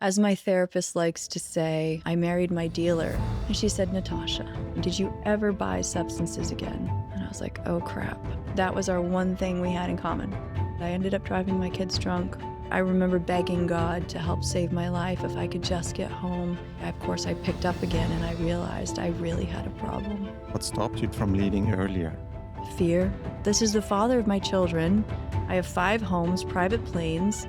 As my therapist likes to say, I married my dealer. And she said, Natasha, did you ever buy substances again? And I was like, oh crap. That was our one thing we had in common. I ended up driving my kids drunk. I remember begging God to help save my life if I could just get home. Of course, I picked up again and I realized I really had a problem. What stopped you from leaving earlier? Fear. This is the father of my children. I have 5 homes, private planes.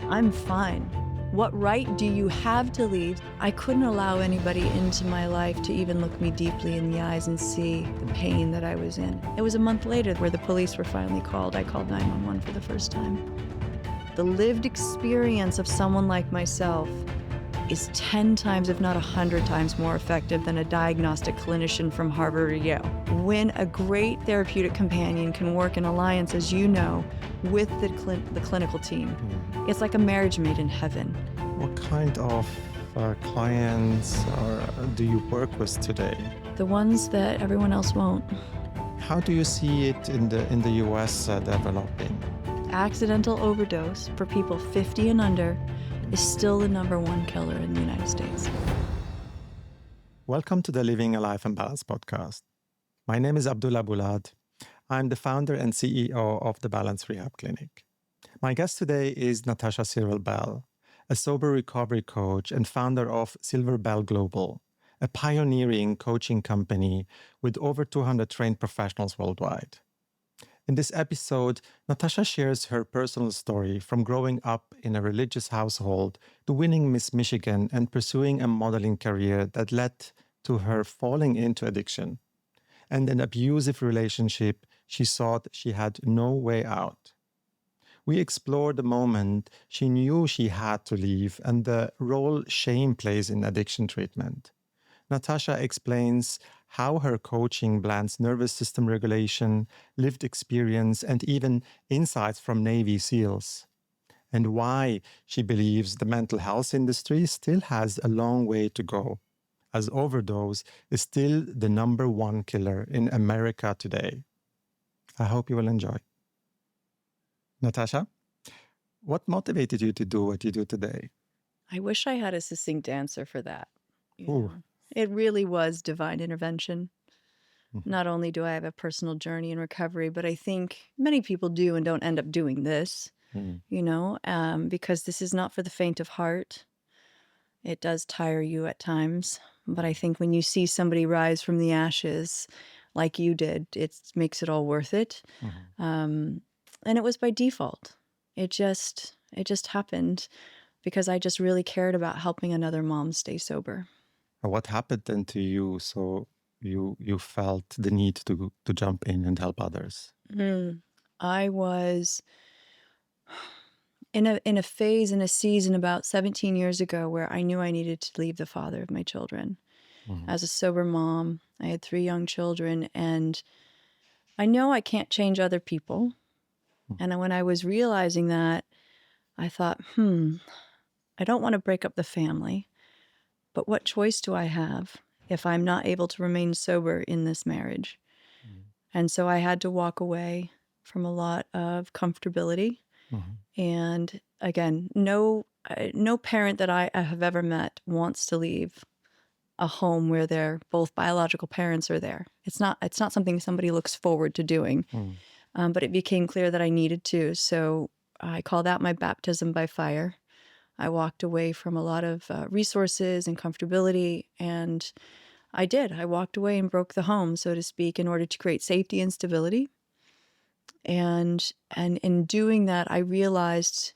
I'm fine. What right do you have to leave? I couldn't allow anybody into my life to even look me deeply in the eyes and see the pain that I was in. It was a month later where the police were finally called. I called 911 for the first time. The lived experience of someone like myself is 10 times, if not 100 times more effective than a diagnostic clinician from Harvard or Yale. When a great therapeutic companion can work in alliance, as you know, with the clinical team, it's like a marriage made in heaven. What kind of clients do you work with today? The ones that everyone else won't. How do you see it in the US developing? Accidental overdose for people 50 and under is still the #1 killer in the United States. Welcome to the Living a Life in Balance podcast. My name is Abdullah Boulad. I'm the founder and CEO of the Balance Rehab Clinic. My guest today is Natasha Silverbell, a sober recovery coach and founder of Silverbell Global, a pioneering coaching company with over 200 trained professionals worldwide. In this episode, Natasha shares her personal story from growing up in a religious household to winning Miss Michigan and pursuing a modeling career that led to her falling into addiction and an abusive relationship she thought she had no way out. We explore the moment she knew she had to leave and the role shame plays in addiction treatment. Natasha explains how her coaching blends nervous system regulation, lived experience, and even insights from Navy SEALs, and why she believes the mental health industry still has a long way to go, as overdose is still the #1 killer in America today. I hope you will enjoy. Natasha, what motivated you to do what you do today? I wish I had a succinct answer for that. you Ooh. know. It really was divine intervention. Mhm. Not only do I have a personal journey in recovery, but I think many people do and don't end up doing this, because this is not for the faint of heart. It does tire you at times. But I think when you see somebody rise from the ashes like you did, it makes it all worth it. Mhm. And it was by default. It just happened because I just really cared about helping another mom stay sober. What happened then to you so you felt the need to jump in and help others? I was in a phase, in a season about 17 years ago where I knew I needed to leave the father of my children. Mhm. As a sober mom, I had 3 young children, and I know I can't change other people. And when I was realizing that, I thought, I don't want to break up the family, but what choice do I have if I'm not able to remain sober in this marriage? And so I had to walk away from a lot of comfortability. Mhm. And again, no parent that I have ever met wants to leave a home where their both biological parents are there. It's not something somebody looks forward to doing. But it became clear that I needed to. So I call that my baptism by fire. I walked away from a lot of resources and comfortability, and I did. I walked away and broke the home, so to speak, in order to create safety and stability. And in doing that, I realized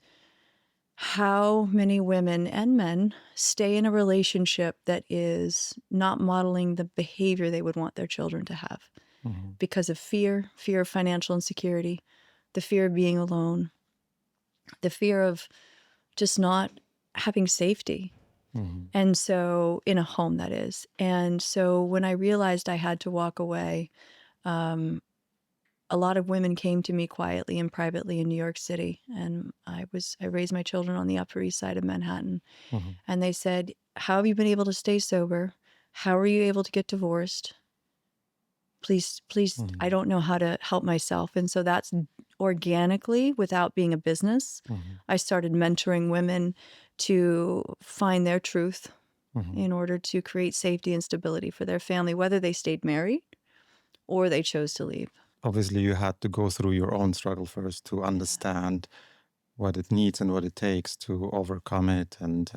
how many women and men stay in a relationship that is not modeling the behavior they would want their children to have Mhm. because of fear of financial insecurity, the fear of being alone, the fear of just not having safety. Mhm. And so, in a home, that is. And so when I realized I had to walk away, a lot of women came to me quietly and privately in New York City. And I raised my children on the Upper East Side of Manhattan. Mhm. And they said, how have you been able to stay sober? How are you able to get divorced? Please, Mhm. I don't know how to help myself. And so that's organically, without being a business. Mhm. I started mentoring women to find their truth Mhm. in order to create safety and stability for their family, whether they stayed married or they chose to leave. Obviously, you had to go through your own struggle first to understand what it needs and what it takes to overcome it, and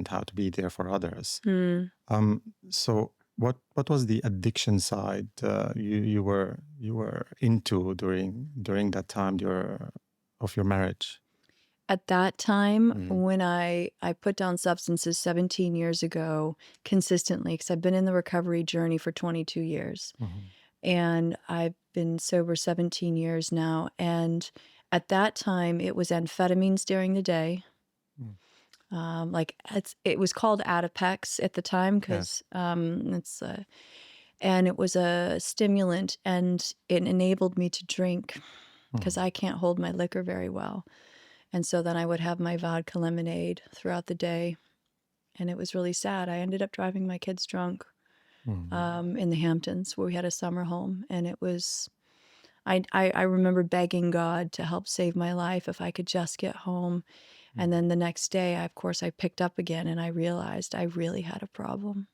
how to be there for others. Hmm. So what was the addiction side you were into during that time of your marriage? At that time, Mm. when I put down substances 17 years ago consistently, because I've been in the recovery journey for 22 years, Mhm. and I've been sober 17 years now. And at that time, it was amphetamines during the day. Mm. It was called Adipex at the time Yes. because and it was a stimulant, and it enabled me to drink because Mhm. I can't hold my liquor very well. And so then I would have my vodka lemonade throughout the day, and it was really sad. I ended up driving my kids drunk Mhm. in the Hamptons, where we had a summer home, and it was. I remember begging God to help save my life if I could just get home. And Mhm. then the next day, of course, I picked up again and I realized I really had a problem.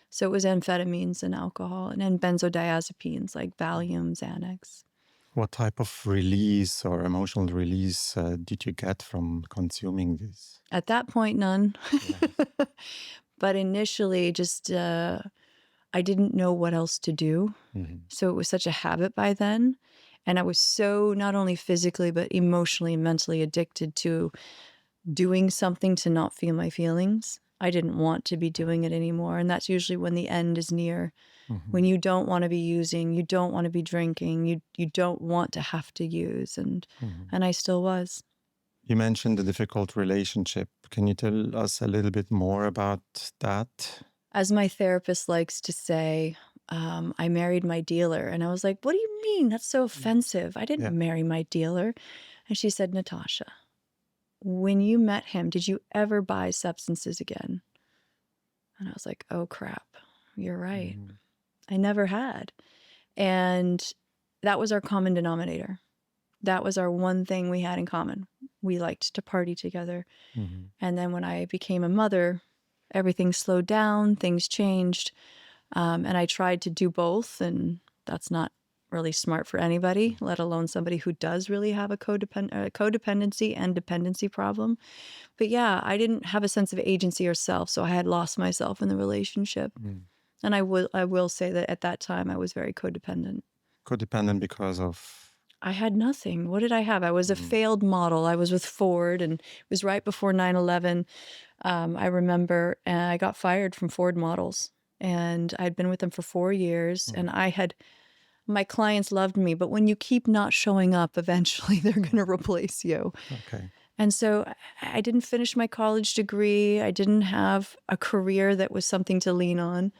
So it was amphetamines and alcohol and then benzodiazepines like Valium, Xanax. What type of release or emotional release did you get from consuming this? At that point, none. Yes. But initially, just I didn't know what else to do. Mhm. So it was such a habit by then. And I was so not only physically, but emotionally and mentally addicted to doing something to not feel my feelings. I didn't want to be doing it anymore. And that's usually when the end is near. When Mhm. you don't want to be using, you don't want to be drinking, you don't want to have to use. Mhm. And I still was. You mentioned a difficult relationship. Can you tell us a little bit more about that? As my therapist likes to say, I married my dealer. And I was like, what do you mean? That's so Mm. offensive. I didn't Yeah. marry my dealer. And she said, Natasha, when you met him, did you ever buy substances again? And I was like, oh crap, you're right. Mhm. I never had. And that was our common denominator. That was our one thing we had in common. We liked to party together. Mhm. And then when I became a mother, everything slowed down, things changed. And I tried to do both. And that's not really smart for anybody, let alone somebody who does really have a codependency and dependency problem. But yeah, I didn't have a sense of agency or self. So I had lost myself in the relationship. Mhm. And I will say that at that time I was very codependent. Codependent because of. I had nothing. What did I have? I was a Mhm. failed model. I was with Ford, and it was right before 9/11. I remember, and I got fired from Ford Models. And I'd been with them for 4 years, and Mhm. my clients loved me, but when you keep not showing up, eventually they're going to Mhm. replace you. Okay. And so I didn't finish my college degree. I didn't have a career that was something to lean on. Mhm.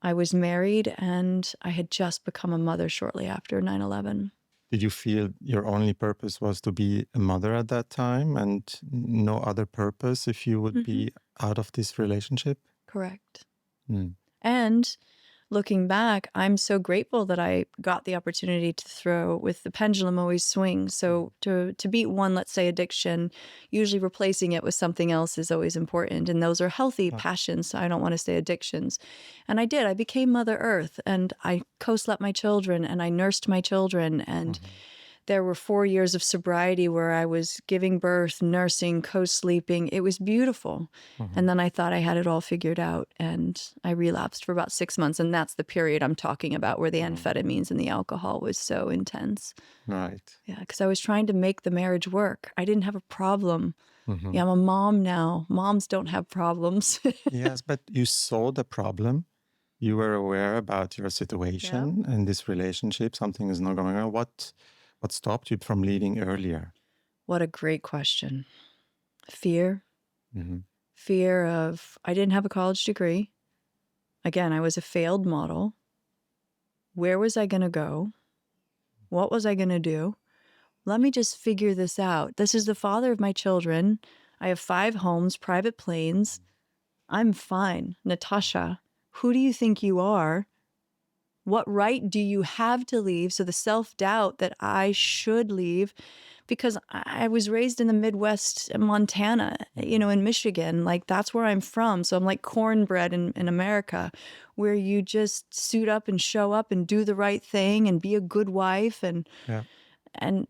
I was married, and I had just become a mother shortly after 9/11. Did you feel your only purpose was to be a mother at that time and no other purpose if you would Hmm. be out of this relationship? Correct. Mm. And looking back, I'm so grateful that I got the opportunity to throw with the pendulum always swings. Mhm. So to beat one, let's say addiction, usually replacing it with something else is always important. And those are healthy Ah. passions. I don't want to say addictions. And I did. I became Mother Earth, and I co-slept my children, and I nursed my children, and Mhm. there were 4 years of sobriety where I was giving birth, nursing, co-sleeping. It was beautiful. Mhm. And then I thought I had it all figured out, and I relapsed for about 6 months. And that's the period I'm talking about where the Mhm. amphetamines and the alcohol was so intense. Right. Yeah, because I was trying to make the marriage work. I didn't have a problem. Yeah, Mhm. I'm a mom now. Moms don't have problems. Yes, but you saw the problem. You were aware about your Yeah. situation and this relationship. Something is not going on. What stopped you from leaving earlier? What a great question. Fear. Mhm. Fear of, I didn't have a college degree. Again, I was a failed model. Where was I going to go? What was I going to do? Let me just figure this out. This is the father of my children. I have 5 homes, private planes. I'm fine. Natasha, who do you think you are? What right do you have to leave? So the self doubt that I should leave. because I was raised in the Midwest, Montana, in Michigan. Like, that's where I'm from. So I'm like cornbread in America, where you just suit up and show up and do the right thing and be a good wife. Yeah. And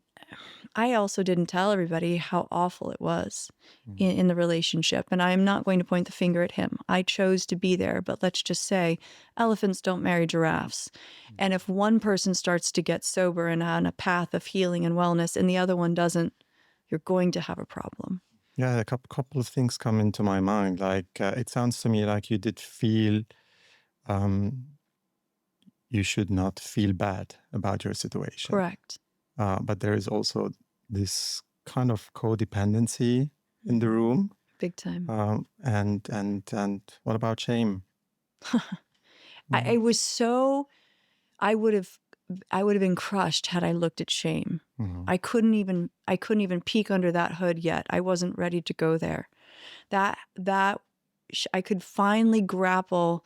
I also didn't tell everybody how awful it was in the relationship. And I'm not going to point the finger at him. I chose to be there. But let's just say elephants don't marry giraffes. And if one person starts to get sober and on a path of healing and wellness and the other one doesn't, you're going to have a problem. Yeah, a couple of things come into my mind. Like, it sounds to me like you did feel um, you should not feel bad about your situation. Correct. But there is also this kind of codependency in the room. Big time. And what about shame? I was so, I would have been crushed had I looked at shame. Mhm. I couldn't even peek under that hood yet. I wasn't ready to go there. I could finally grapple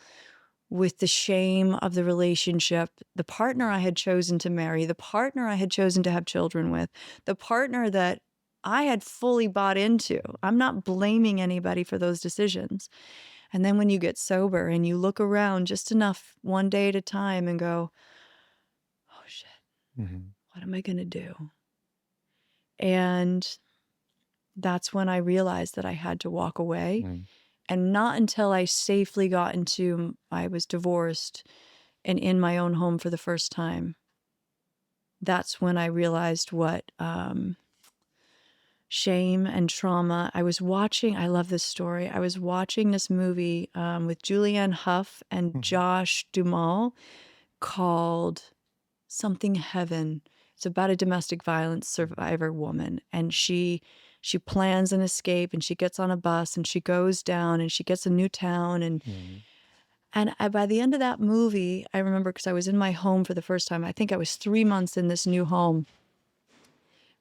with the shame of the relationship, the partner I had chosen to marry, the partner I had chosen to have children with, the partner that I had fully bought into. I'm not blaming anybody for those decisions. And then when you get sober and you look around just enough one day at a time and go, oh shit, Mhm. what am I going to do? And that's when I realized that I had to walk away. Mhm. And not until I safely got I was divorced and in my own home for the first time, that's when I realized what shame and trauma. I love this story. I was watching this movie with Julianne Hough and Mhm. Josh Duhamel called Something Heaven. It's about a domestic violence survivor woman, and she plans an escape, and she gets on a bus and she goes down and she gets a new town, and Mhm. by the end of that movie, I remember, because I was in my home for the first time. I think I was 3 months in this new home,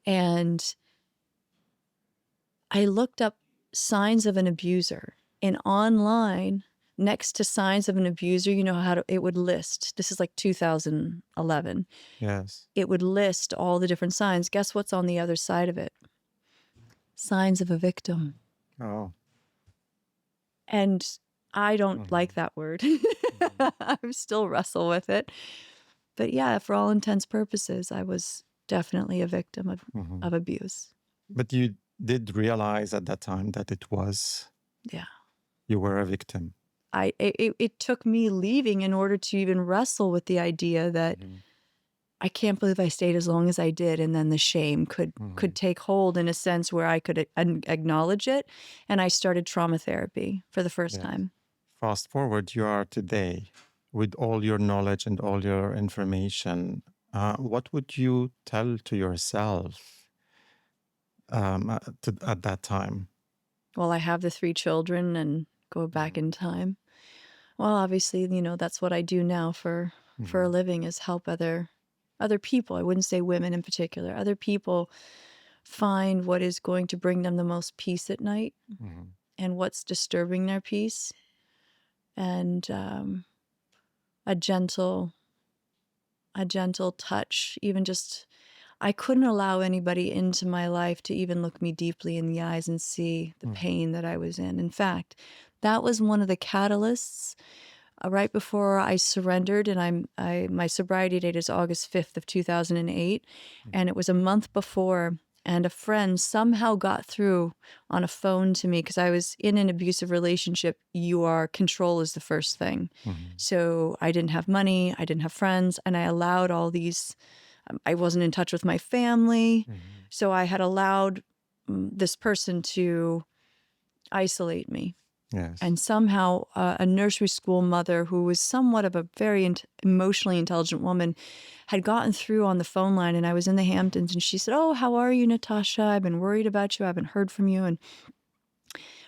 and I looked up signs of an abuser, and online, next to signs of an abuser, it would list, this is like 2011, Yes. it would list all the different signs. Guess what's on the other side of it? Signs of a victim. Oh. And I don't like Mhm. that word. I still wrestle with it. But yeah, for all intents purposes, I was definitely a victim Mhm. of abuse. But you did realize at that time that Yeah. you were a victim. It took me leaving in order to even wrestle with the idea that Mhm. I can't believe I stayed as long as I did, and then the shame could Mhm. take hold in a sense where I could acknowledge it, and I started trauma therapy for the first Yes. time. Fast forward, you are today with all your knowledge and all your information. What would you tell to yourself at that time? Well, I have the 3 children and go back in time. Well, obviously, that's what I do now for a Mhm. living, is help other people. I wouldn't say women in particular. Other people find what is going to bring them the most peace at night Mhm. and what's disturbing their peace, and a gentle touch. Even just, I couldn't allow anybody into my life to even look me deeply in the eyes and see the Mhm. pain that I was in. In fact, that was one of the catalysts. Right before I surrendered, and my sobriety date is August 5th of 2008, and it was a month before, and a friend somehow got through on a phone to me, because I was in an abusive relationship. Control is the first thing. Mhm. So I didn't have money, I didn't have friends, and I allowed all these, I wasn't in touch with my family. Mhm. So I had allowed this person to isolate me. Yes. And somehow a nursery school mother, who was somewhat of a very emotionally intelligent woman, had gotten through on the phone line. And I was in the Hamptons, and she said, "Oh, how are you, Natasha? I've been worried about you. I haven't heard from you." And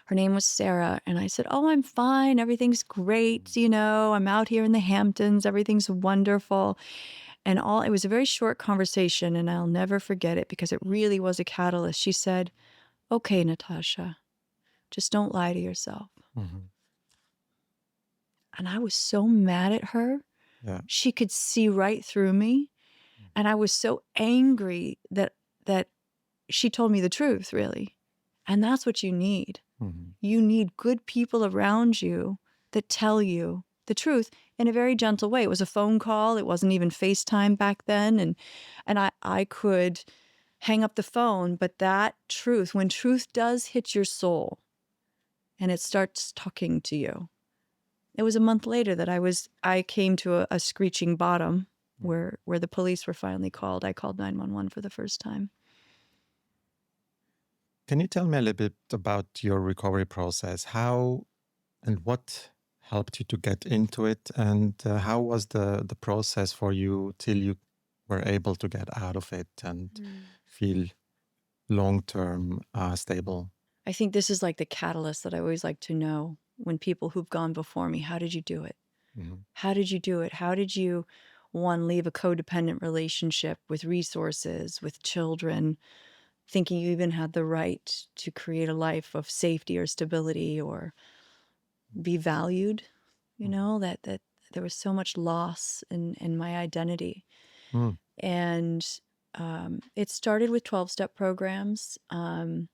her name was Sarah. And I said, "Oh, I'm fine. Everything's great. I'm out here in the Hamptons. Everything's wonderful." And it was a very short conversation, and I'll never forget it because it really was a catalyst. She said, "Okay, Natasha, just don't lie to yourself." Mhm. And I was so mad at her. Yeah. She could see right through me. And I was so angry that she told me the truth, really. And that's what you need. Mm-hmm. You need good people around you that tell you the truth in a very gentle way. It was a phone call. It wasn't even FaceTime back then. And I could hang up the phone, but that truth, when truth does hit your soul and it starts talking to you, it was a month later that I came to a screeching bottom where the police were finally called. I called 911 for the first time. Can you tell me a little bit about your recovery process? How and what helped you to get into it? And how was the process for you till you were able to get out of it and feel long-term stable? I think this is like the catalyst that I always like to know when people who've gone before me, how did you do it? Mm-hmm. How did you do it? How did you, one, leave a codependent relationship with resources, with children, thinking you even had the right to create a life of safety or stability or be valued? You know, that there was so much loss in my identity. Mm-hmm. And it started with 12-step programs. And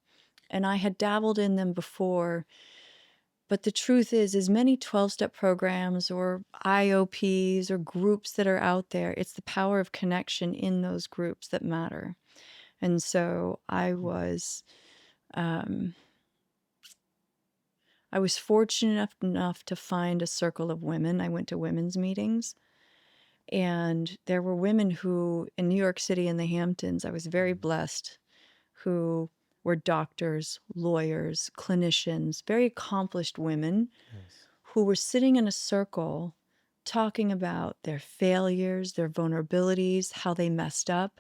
I had dabbled in them before. But the truth is, as many 12-step programs or IOPs or groups that are out there, it's the power of connection in those groups that matter. And so I was fortunate enough to find a circle of women. I went to women's meetings, and there were women who, in New York City and the Hamptons, I was very blessed, who were doctors, lawyers, clinicians, very accomplished women Yes. who were sitting in a circle talking about their failures, their vulnerabilities, how they messed up.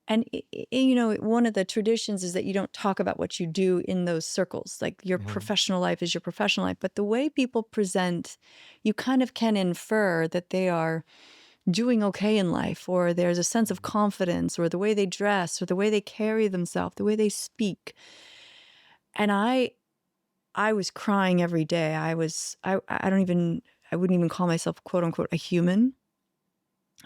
And, you know, one of the traditions is that you don't talk about what you do in those circles. Like your Mm-hmm. professional life is your professional life. But the way people present, you kind of can infer that they are doing okay in life, or there's a sense of confidence, or the way they dress, or the way they carry themselves, the way they speak. And I was crying every day. I wouldn't even call myself quote unquote a human,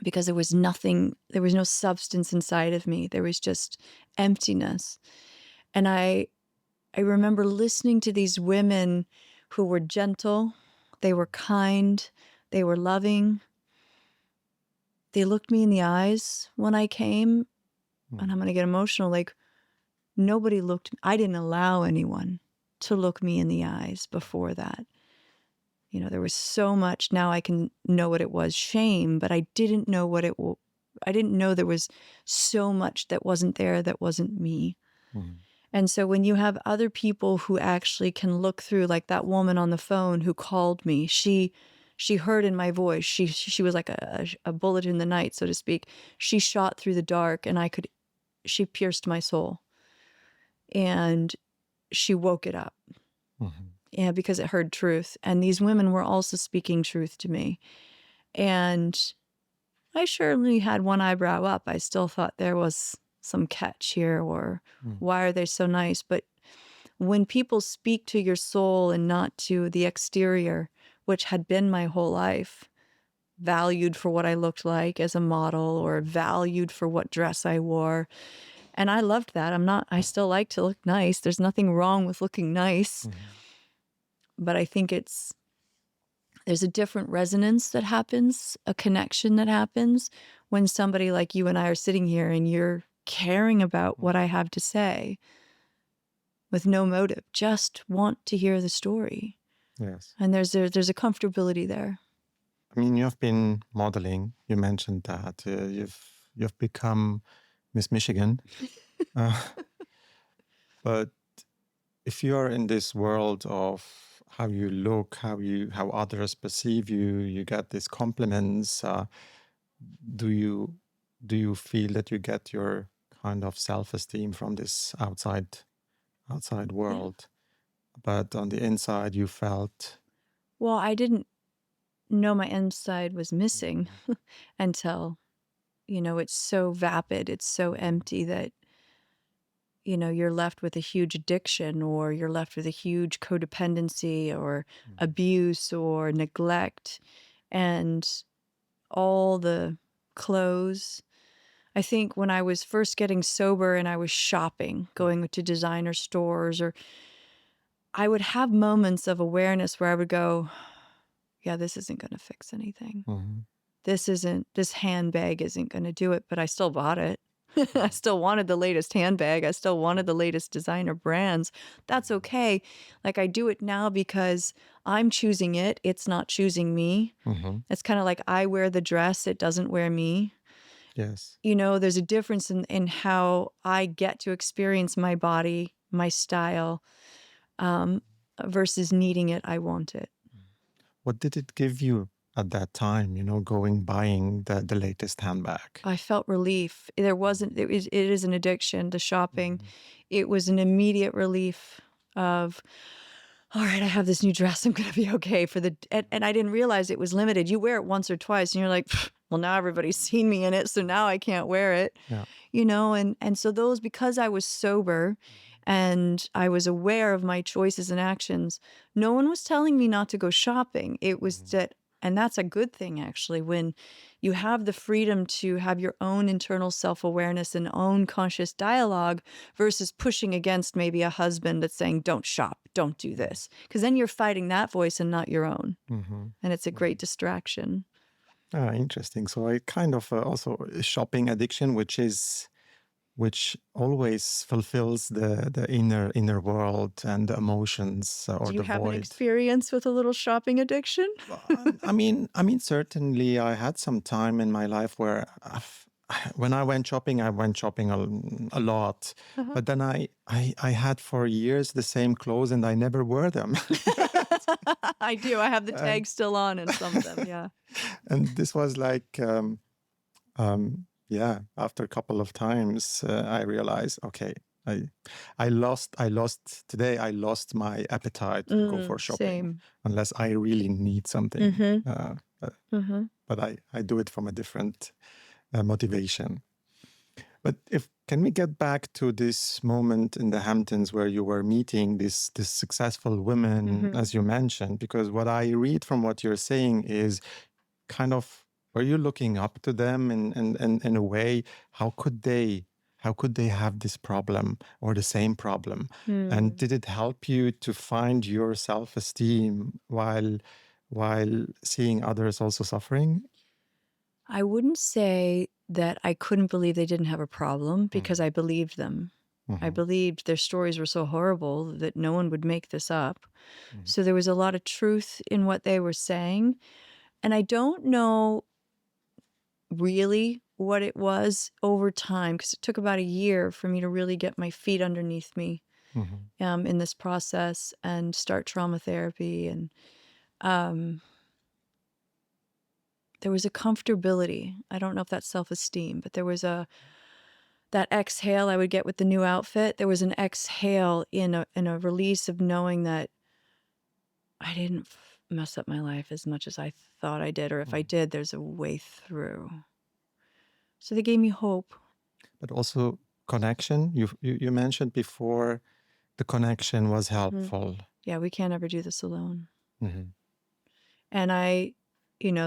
because there was no substance inside of me. There was just emptiness. And I remember listening to these women who were gentle, they were kind, they were loving. They looked me in the eyes when I came, and I'm going to get emotional. Like, I didn't allow anyone to look me in the eyes before that. You know, there was so much, now I can know what it was, shame, but I didn't know I didn't know there was so much that wasn't there, that wasn't me. Mm-hmm. And so when you have other people who actually can look through, like that woman on the phone who called me, she heard in my voice, she was like a bullet in the night, so to speak. She shot through the dark, and she pierced my soul, and she woke it up. Mm-hmm. Yeah, because it heard truth. And these women were also speaking truth to me. And I surely had one eyebrow up. I still thought there was some catch here, or why are they so nice? But when people speak to your soul and not to the exterior, which had been my whole life, valued for what I looked like as a model, or valued for what dress I wore. And I loved that. I still like to look nice. There's nothing wrong with looking nice. But I think there's a different resonance that happens, a connection that happens when somebody like you and I are sitting here and you're caring about what I have to say with no motive, just want to hear the story. Yes. And there's a comfortability there. I mean, you've been modeling. You mentioned that you've become Miss Michigan. uh, but if you are in this world of how you look, how others perceive you, you get these compliments. Do you feel that you get your kind of self-esteem from this outside Yeah. world, but on the inside you felt Well, I didn't know my inside was missing until, it's so vapid, it's so empty that, you're left with a huge addiction, or you're left with a huge codependency or abuse or neglect, and all the clothes I think when I was first getting sober and I was shopping, going to designer stores, or I would have moments of awareness where I would go, yeah, this isn't going to fix anything. Mhm. This handbag isn't going to do it, but I still bought it. I still wanted the latest handbag. I still wanted the latest designer brands. That's okay. Like, I do it now because I'm choosing it. It's not choosing me. Mhm. It's kind of like I wear the dress, it doesn't wear me. Yes. There's a difference in how I get to experience my body, my style, um, versus needing it. I want it. What did it give you at that time, going buying the latest handbag? I felt relief. There wasn't, it is an addiction, the shopping. Mhm. It was an immediate relief of, all right, I have this new dress. I'm going to be okay and I didn't realize it was limited. You wear it once or twice and you're like, "Pfft, well, now everybody's seen me in it. So now I can't wear it, Yeah. and so because I was sober and I was aware of my choices and actions, no one was telling me not to go shopping. It was Mhm. that, and that's a good thing actually, when you have the freedom to have your own internal self-awareness and own conscious dialogue versus pushing against maybe a husband that's saying, don't shop, don't do this. Because then you're fighting that voice and not your own. Mhm. And it's a great Mhm. distraction. Ah, interesting. So I kind of also a shopping addiction, which always fulfills the inner world and the emotions Do or you the have an void. experience with a little shopping addiction? Well, I mean, certainly, I had some time in my life where when I went shopping a lot, Uh-huh. but then I had for years the same clothes and I never wore them. I do. I have the and tag still on in some of them. Yeah. and this was like yeah, after a couple of times, I realized, okay, I I lost my appetite to go for shopping Same. unless I really need something. Mm-hmm. Uh, Mm-hmm. but I do it from a different motivation. But if can we get back to this moment in the Hamptons where you were meeting this successful women, Mm-hmm. as you mentioned? Because what I read from what you're saying is kind of, were you looking up to them in a way? How could they have this problem or the same problem? And Hmm. did it help you to find your self-esteem while seeing others also suffering? I wouldn't say that I couldn't believe they didn't have a problem because Mhm. I believed them. I Mhm. believed their stories were so horrible that no one would make this up. Mhm. So there was a lot of truth in what they were saying. And I don't know really what it was over time because it took about a year for me to really get my feet underneath me Mhm. in this process and start trauma therapy. And um, there was a comfortability. I don't know if that's self-esteem, but there was that exhale I would get with the new outfit. There was an exhale in a release of knowing that I didn't mess up my life as much as I thought I did, or if I Mhm. did, there's a way through. So they gave me hope. But also connection. You mentioned before the connection was Mhm. helpful. Yeah, we can't ever do this alone. Mhm. And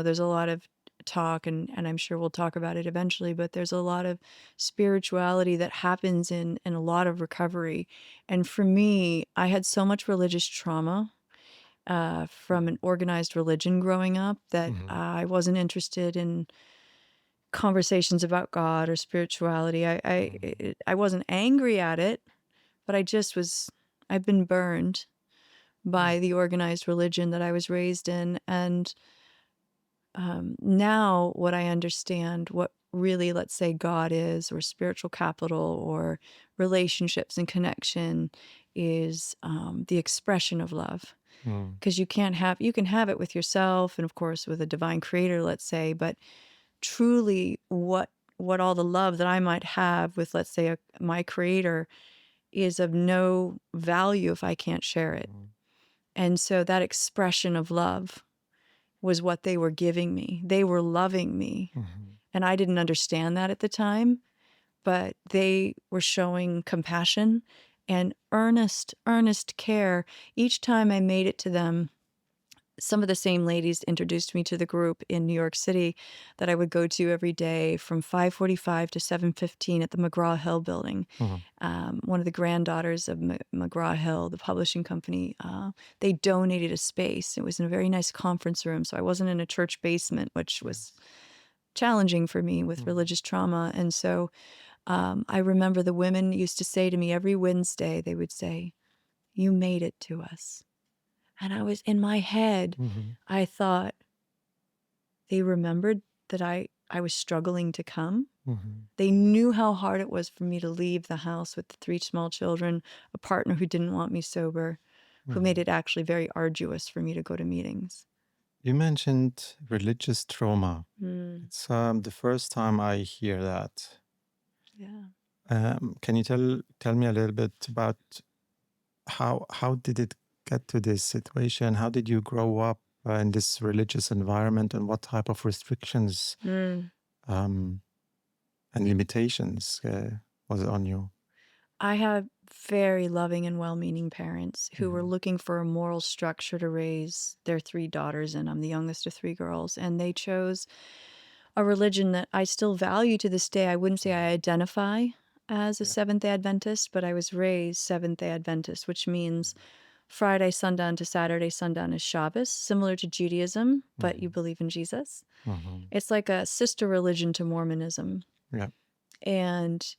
there's a lot of talk, and I'm sure we'll talk about it eventually, but there's a lot of spirituality that happens in a lot of recovery. And for me, I had so much religious trauma from an organized religion growing up that Mhm. I wasn't interested in conversations about God or spirituality. Mhm. I wasn't angry at it, but I've been burned Mm. by the organized religion that I was raised in. And now what I understand, what really, let's say, God is, or spiritual capital, or relationships and connection, is the expression of love. Mm. Because you can have it with yourself and of course with a divine creator, let's say, but truly what all the love that I might have with, let's say, my creator is of no value if I can't share it. Mm. And so that expression of love was what they were giving me. They were loving me. Mhm. And I didn't understand that at the time, but they were showing compassion and earnest care. Each time I made it to them, some of the same ladies introduced me to the group in New York City that I would go to every day from 5:45 to 7:15 at the McGraw-Hill building. Mhm. One of the granddaughters of McGraw-Hill, the publishing company, they donated a space. It was in a very nice conference room, so I wasn't in a church basement, which was Yes. challenging for me with Mhm. religious trauma. And so I remember the women used to say to me every Wednesday, they would say, "You made it to us." And I was in my head, Mhm. I thought, they remembered that I was struggling to come. Mhm. They knew how hard it was for me to leave the house with the 3 small children, a partner who didn't want me sober, who made Mhm. it actually very arduous for me to go to meetings. You mentioned religious trauma. Mm, It's the first time I hear that. yeah. Can you tell me a little bit about how did it get to this situation? How did you grow up in this religious environment, and what type of restrictions Mm. um, and limitations was on you? I had very loving and well-meaning parents who were Mhm. looking for a moral structure to raise their 3 daughters in. I'm the youngest of 3 girls, and they chose a religion that I still value to this day. I wouldn't say I Mhm. identify as a Yeah. Seventh-day Adventist, but I was raised Seventh-day Adventist, which means Friday sundown to Saturday sundown is Shabbos, similar to Judaism, but you Mhm. believe in Jesus. Mhm. It's like a sister religion to Mormonism, Yeah. and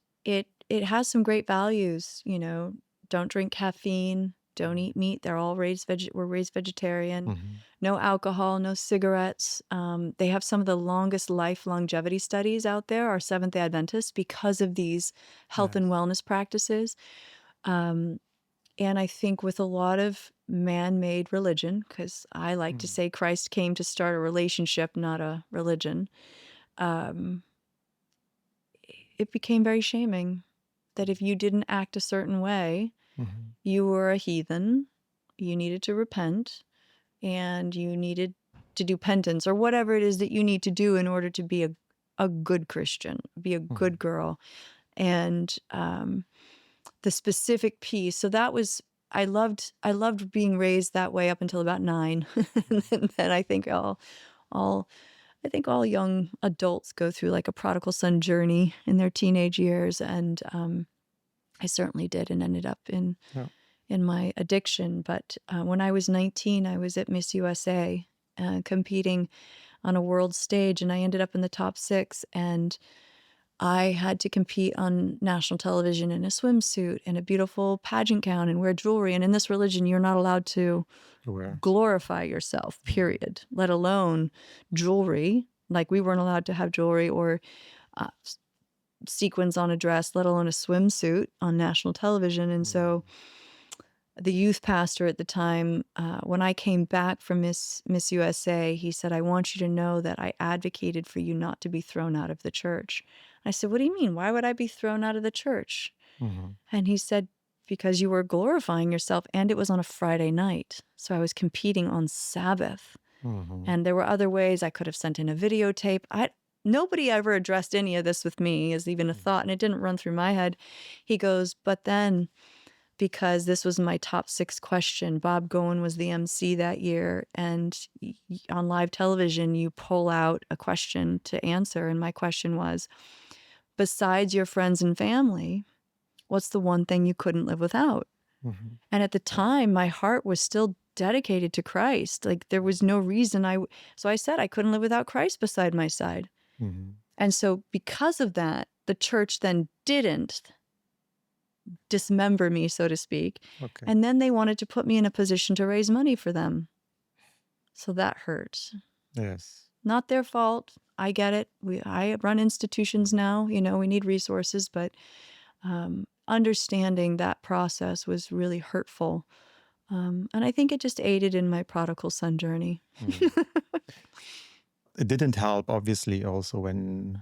it has some great values, don't drink caffeine, don't Mhm. eat meat. They're all we're raised vegetarian. Mhm. No alcohol, no cigarettes. They have some of the longest life longevity studies out there are Seventh-day Adventists because of these health and Yes. wellness practices. Um, and I think with a lot of man-made religion, because I like to Mhm. say Christ came to start a relationship, not a religion, um, it became very shaming that if you didn't act a certain way, Mhm. you were a heathen, you needed to repent, and you needed to do penance or whatever it is that you need to do in order to be a good Christian, be a good Mhm. girl. And the specific piece, so that was I loved being raised that way up until about 9. And then all I think all young adults go through like a prodigal son journey in their teenage years, and I certainly did, and ended up Yeah. in my addiction. But when I was 19, I was at Miss USA competing on a world stage, and I ended up in the top 6. And I had to compete on national television in a swimsuit and a beautiful pageant gown and wear jewelry. And in this religion, you're not allowed to Aware. glorify yourself, Mhm. period, let alone jewelry. Like we weren't allowed to have jewelry or uh, sequins on a dress, let alone a swimsuit on national television. And Mhm. so the youth pastor at the time, when I came back from Miss USA, he said, "I want you to know that I advocated for you not to be thrown out of the church." I said, "What do you mean? Why would I be thrown out of the church?" Mhm. And he said, "Because you were glorifying yourself, and it was on a Friday night. So I was competing on Sabbath, Mhm. and there were other ways I could have sent in a videotape." Nobody ever addressed any of this with me as even a thought, Mhm. and it didn't run through my head. He goes, "But then, because this was my top 6 question. Bob Goen was the MC that year, and on live television, you pull out a question to answer. And my question was, besides your friends and family, what's the one thing you couldn't live without?" Mhm. And at the time, my heart was still dedicated to Christ. Like there was no reason so I said I couldn't live without Christ beside my side. Mhm. And so because of that, the church then didn't dismember me, so to speak. Okay. And then they wanted to put me in a position to raise money for them. So that hurt. Yes. Not their fault. I get it. I run institutions Mhm. now. We need resources, but understanding that process was really hurtful. And I think it just aided in my prodigal son journey. Mhm. It didn't help, obviously, also when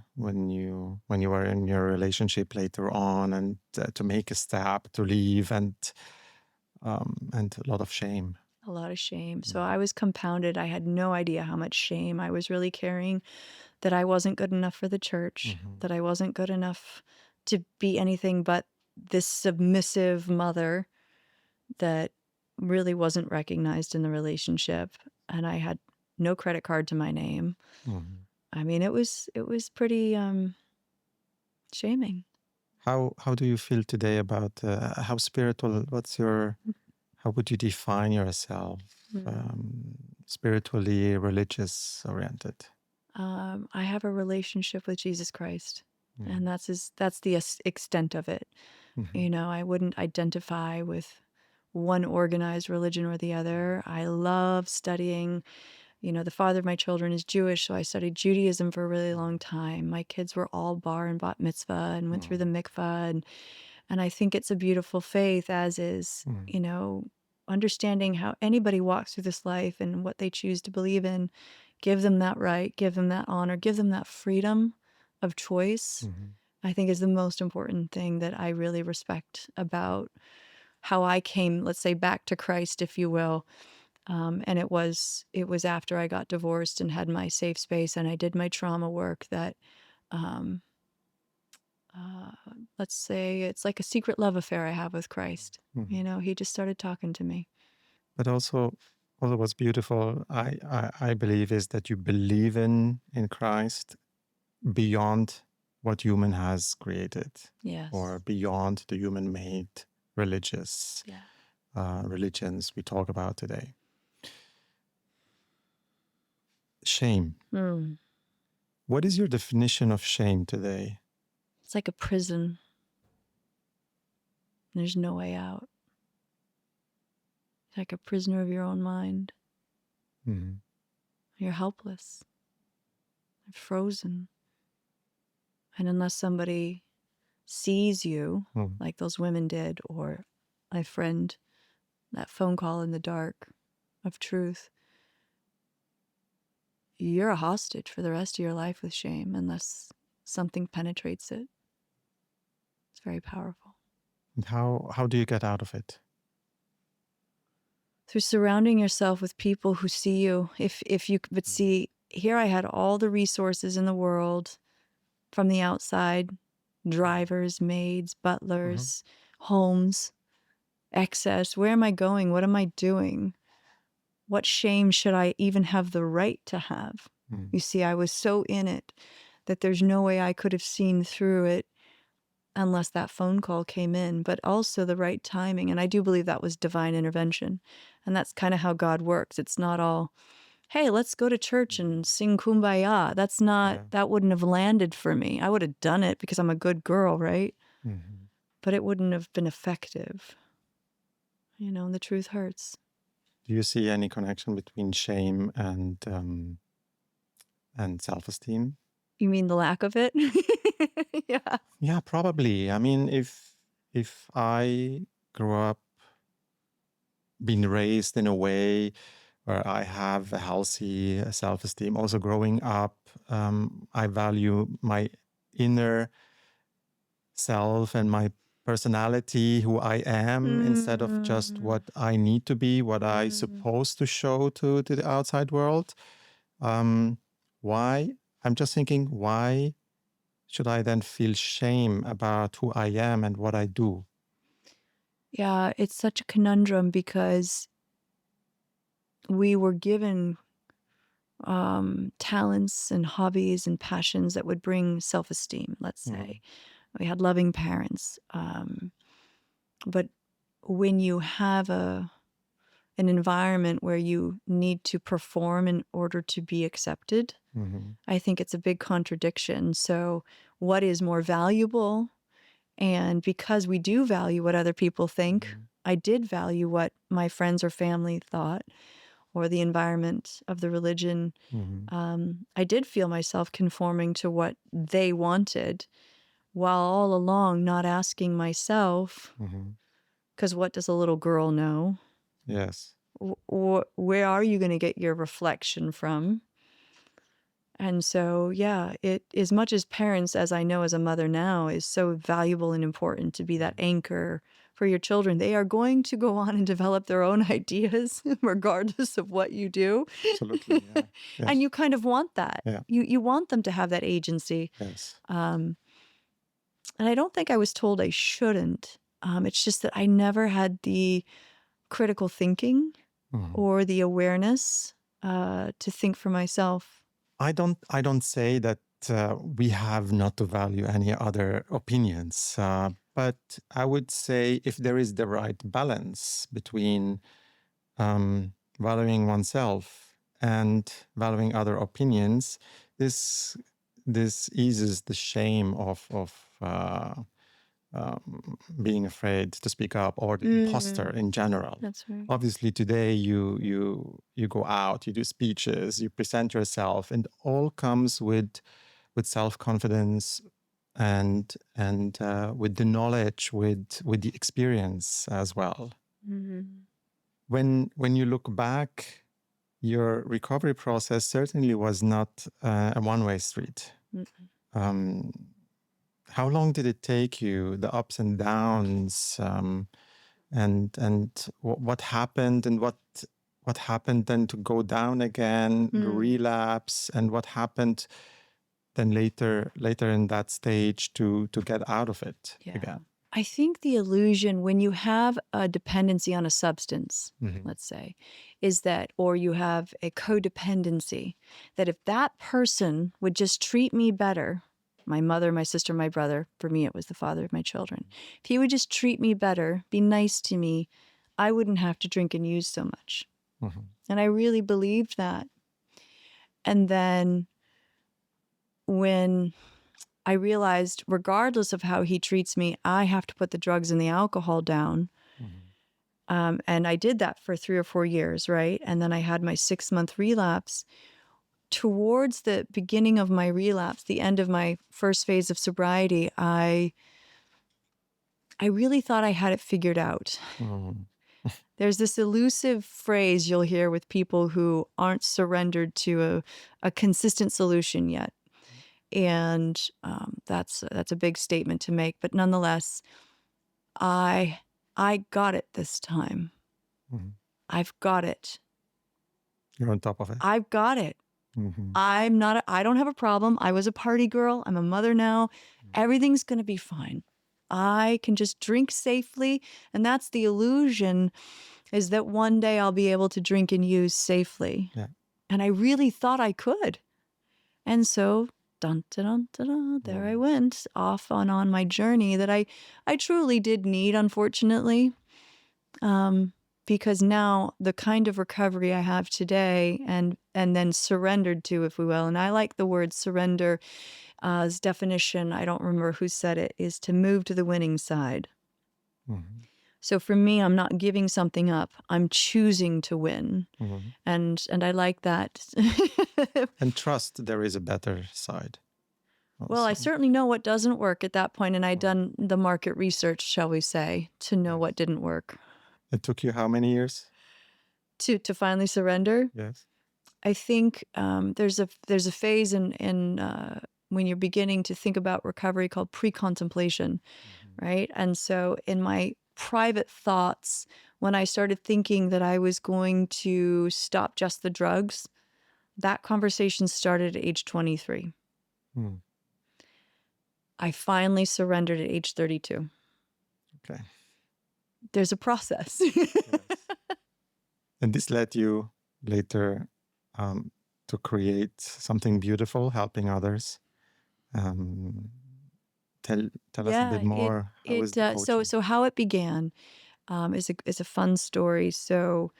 you were in your relationship later on, and to make a step to leave, and a lot of shame. A lot of shame. So I Mhm. was compounded. I had no idea how much shame I was really carrying, that I wasn't good enough for the church, Mhm. that I wasn't good enough to be anything but this submissive mother that really wasn't recognized in the relationship. and I had no credit card to my name. Mhm. I mean, it was pretty shaming. How do you feel today about how spiritual? How would you define yourself? Mm. Spiritually, religious oriented. I have a relationship with Jesus Christ, and Mhm. that's the extent of it. Mhm. You know, I wouldn't identify with one organized religion or the other. I love studying. You know, the father of my children is Jewish, so I studied Judaism for a really long time. My kids were all bar and bat mitzvah and went through the Mhm. mikvah, and I think it's a beautiful faith, as is, Mhm. you know, understanding how anybody walks through this life and what they choose to believe in. Give them that right, give them that honor, give them that freedom of choice. Mhm. I think is the most important thing that I really respect about how I came, let's say, back to Christ, if you will. And it was after I got divorced and had my safe space and I did my trauma work that, um, uh, let's say, it's like a secret love affair I have with Christ. You Mhm. know, he just started talking to me. But also what's beautiful, I believe, is that you believe in Christ beyond what human has created, or Yes. beyond the human-made religious Yeah. religions we talk about today. Shame. Mm. What is your definition of shame today? It's like a prison. There's no way out. It's like a prisoner of your own mind. Mhm. You're helpless, frozen. And unless somebody sees you, Mhm. like those women did, or my friend, that phone call in the dark of truth, you're a hostage for the rest of your life with shame unless something penetrates it. It's very powerful. And how do you get out of it? Through surrounding yourself with people who see you. If you but see, here I had all the resources in the world from the outside, drivers, maids, Mhm. butlers, homes, excess. Where am I going? What am I doing? What shame should I even have the right to have? Mhm. You see, I was so in it that there's no way I could have seen through it unless that phone call came in, but also the right timing. And I do believe that was divine intervention. And that's kind of how God works. It's not all, hey, let's go to church and sing kumbaya. Yeah. That wouldn't have landed for me. I would have done it because I'm a good girl, right? Mhm. But it wouldn't have been effective. You know, and the truth hurts. Do you see any connection between shame and self-esteem? You mean the lack of it? Yeah. Yeah, probably. I mean, if I grew up being raised in a way where I have a healthy self-esteem, also growing up, I value my inner self and my personality, who I am, instead of just Mm, what I need to be, what I mm. supposed to show to the outside world. Um, why? I'm just thinking, why should I then feel shame about who I am and what I do? Yeah, it's such a conundrum because we were given talents and hobbies and passions that would bring self-esteem, let's Mhm. say. We had loving parents. But when you have an environment where you need to perform in order to be accepted, Mhm. I think it's a big contradiction. So, what is more valuable? And because we do value what other people think, Mhm. I did value what my friends or family thought, or the environment of the religion. Mhm. I did feel myself conforming to what they wanted, while all along not asking myself, Mhm. because what does a little girl know? Yes. Where are you going to get your reflection from? And so, yeah, it as much as parents, as I know as a mother now, is so valuable and important to be that anchor for your children. They are going to go on and develop their own ideas, regardless of what you do. Absolutely. Yeah. And Yes. you kind of want that. Yeah. You want them to have that agency. Yes. Um, and I don't think I was told I shouldn't. It's just that I never had the critical thinking Mhm. or the awareness to think for myself. I don't say that we have not to value any other opinions, but I would say if there is the right balance between valuing oneself and valuing other opinions, this this eases the shame of being afraid to speak up, or the imposter in general. That's right. Obviously, today you go out, you do speeches, you present yourself, and all comes with self confidence and with the knowledge, with the experience as well. When you look back, your recovery process certainly was not a one-way street. Um, how long did it take you, the ups and downs, and what happened, and what happened then to go down again, the relapse, and what happened then later in that stage to get out of it again? I think the illusion when you have a dependency on a substance, let's say, is that, or you have a codependency, that if that person would just treat me better, my mother, my sister, my brother, for me it was the father of my children, if he would just treat me better, be nice to me, I wouldn't have to drink and use so much. And I really believed that. And then when I realized, regardless of how he treats me, I have to put the drugs and the alcohol down. And I did that for 3 or 4 years, right? And then I had my 6-month relapse. Towards the beginning of my relapse, the end of my first phase of sobriety, I really thought I had it figured out. There's this elusive phrase you'll hear with people who aren't surrendered to a consistent solution yet. And that's a big statement to make. But nonetheless, I got it this time. I've got it. You're on top of it. I've got it. I don't have a problem. I was a party girl. I'm a mother now. Everything's going to be fine. I can just drink safely. And that's the illusion, is that one day I'll be able to drink and use safely. Yeah. And I really thought I could. And so, dun, dun, dun, dun, dun, there I went off on my journey that I truly did need, unfortunately. Because now the kind of recovery I have today and then surrendered to, if we will, and I like the word surrender as definition, I don't remember who said it, is to move to the winning side. So for me, I'm not giving something up. I'm choosing to win. And I like that. And trust there is a better side. Well, I certainly know what doesn't work at that point, and I'd done the market research, shall we say, to know what didn't work. It took you how many years? To finally surrender? Yes. I think there's a phase in when you're beginning to think about recovery called pre-contemplation, right? And so in my private thoughts, when I started thinking that I was going to stop just the drugs, that conversation started at age 23. I finally surrendered at age 32. Okay. There's a process. Yes. And this led you later to create something beautiful, helping others. Tell us a bit more. How was the coaching? So how it began is a fun story. So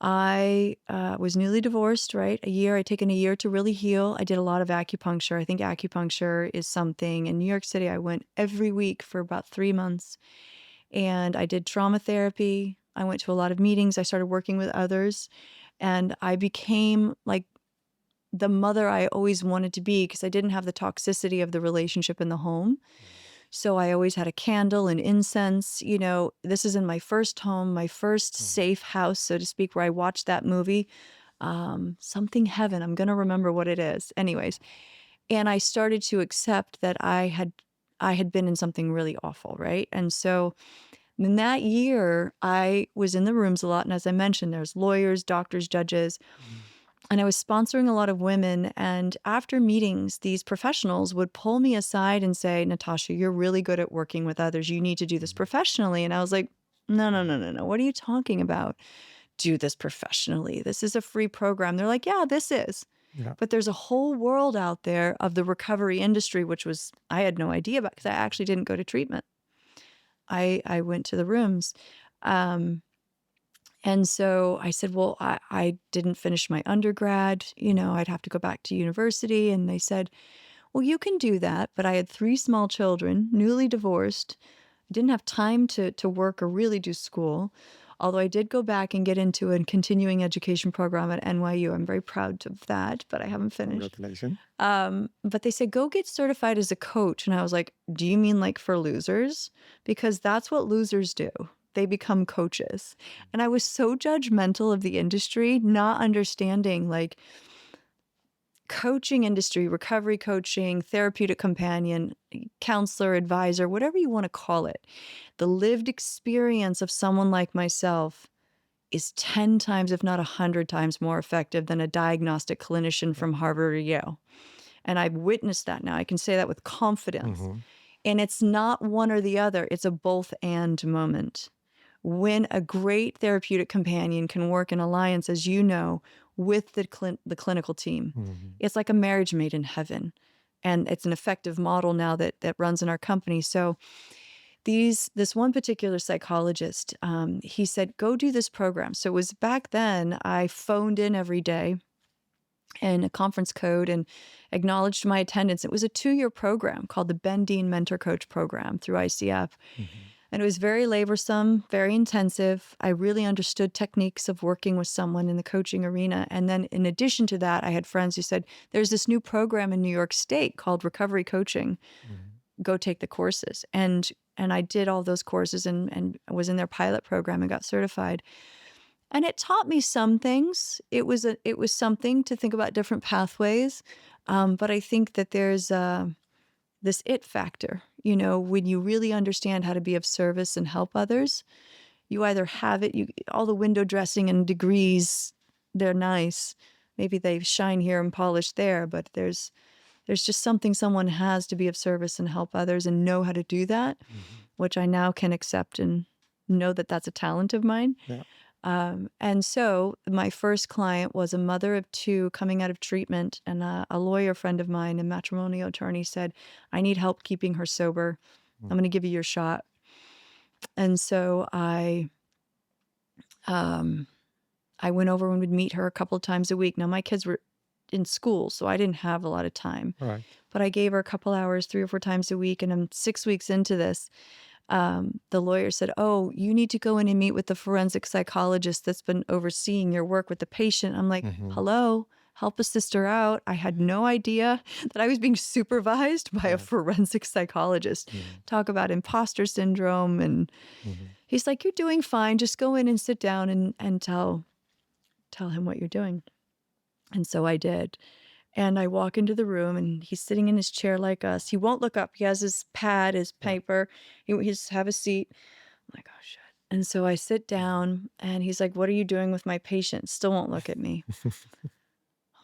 I was newly divorced, right? I'd taken a year to really heal. I did a lot of acupuncture. I think acupuncture is something. In New York City, I went every week for about 3 months. And I did trauma therapy. I went to a lot of meetings. I started working with others. And I became like the mother I always wanted to be, because I didn't have the toxicity of the relationship in the home. So I always had a candle and incense. You know, this is in my first home, my first safe house, so to speak, where I watched that movie, Something Heaven. I'm going to remember what it is. Anyways, and I started to accept that I had been in something really awful, right? And so in that year, I was in the rooms a lot. And as I mentioned, there's lawyers, doctors, judges. And I was sponsoring a lot of women. And after meetings, these professionals would pull me aside and say, Natasha, you're really good at working with others. You need to do this professionally. And I was like, no. What are you talking about? do this professionally. This is a free program. They're like, yeah, this is. Yeah. But there's a whole world out there of the recovery industry, which was, I had no idea about because I actually didn't go to treatment. I went to the rooms. And so I said, well, I didn't finish my undergrad. I'd have to go back to university. And they said, well, you can do that. But I had 3 small children, newly divorced, didn't have time to work or really do school. Although I did go back and get into a continuing education program at NYU. I'm very proud of that, but I haven't finished. Congratulations. But they said, go get certified as a coach. And I was like, do you mean like for losers? Because that's what losers do. They become coaches. And I was so judgmental of the industry, not understanding like coaching industry, recovery coaching, therapeutic companion, counselor, advisor, whatever you want to call it. The lived experience of someone like myself is 10 times, if not 100 times more effective than a diagnostic clinician from Harvard or Yale. And I've witnessed that now. I can say that with confidence. And it's not one or the other. It's a both and moment. When a great therapeutic companion can work in alliance, as you know, with the clinical team, it's like a marriage made in heaven. And it's an effective model now that runs in our company. So this one particular psychologist, he said, go do this program. So it was back then, I phoned in every day and a conference code and acknowledged my attendance. It was a 2-year program called the Ben Dean Mentor Coach Program through ICF. And it was very laborsome, very intensive. I really understood techniques of working with someone in the coaching arena. And then in addition to that, I had friends who said, there's this new program in New York State called Recovery Coaching. Go take the courses. And I did all those courses and was in their pilot program and got certified. And it taught me some things. It was something to think about different pathways. But I think that there's this it factor, when you really understand how to be of service and help others, you either have it, all the window dressing and degrees, they're nice. Maybe they shine here and polish there, but there's just something someone has to be of service and help others and know how to do that, which I now can accept and know that that's a talent of mine. Yeah. And so my first client was a mother of 2 coming out of treatment, and a lawyer friend of mine, a matrimonial attorney, said, I need help keeping her sober. I'm going to give you your shot. And so I went over and would meet her a couple of times a week. Now, my kids were in school, so I didn't have a lot of time. Right. But I gave her a couple hours 3 or 4 times a week, and I'm 6 weeks into this. The lawyer said, oh, you need to go in and meet with the forensic psychologist that's been overseeing your work with the patient. I'm like, hello, help a sister out. I had no idea that I was being supervised by a forensic psychologist. Talk about imposter syndrome. And he's like, you're doing fine. Just go in and sit down and tell him what you're doing. And so I did. And I walk into the room and he's sitting in his chair like us. He won't look up. He has his pad, his paper. He just have a seat. I'm like, oh, shit. And so I sit down and he's like, what are you doing with my patient? Still won't look at me. I'm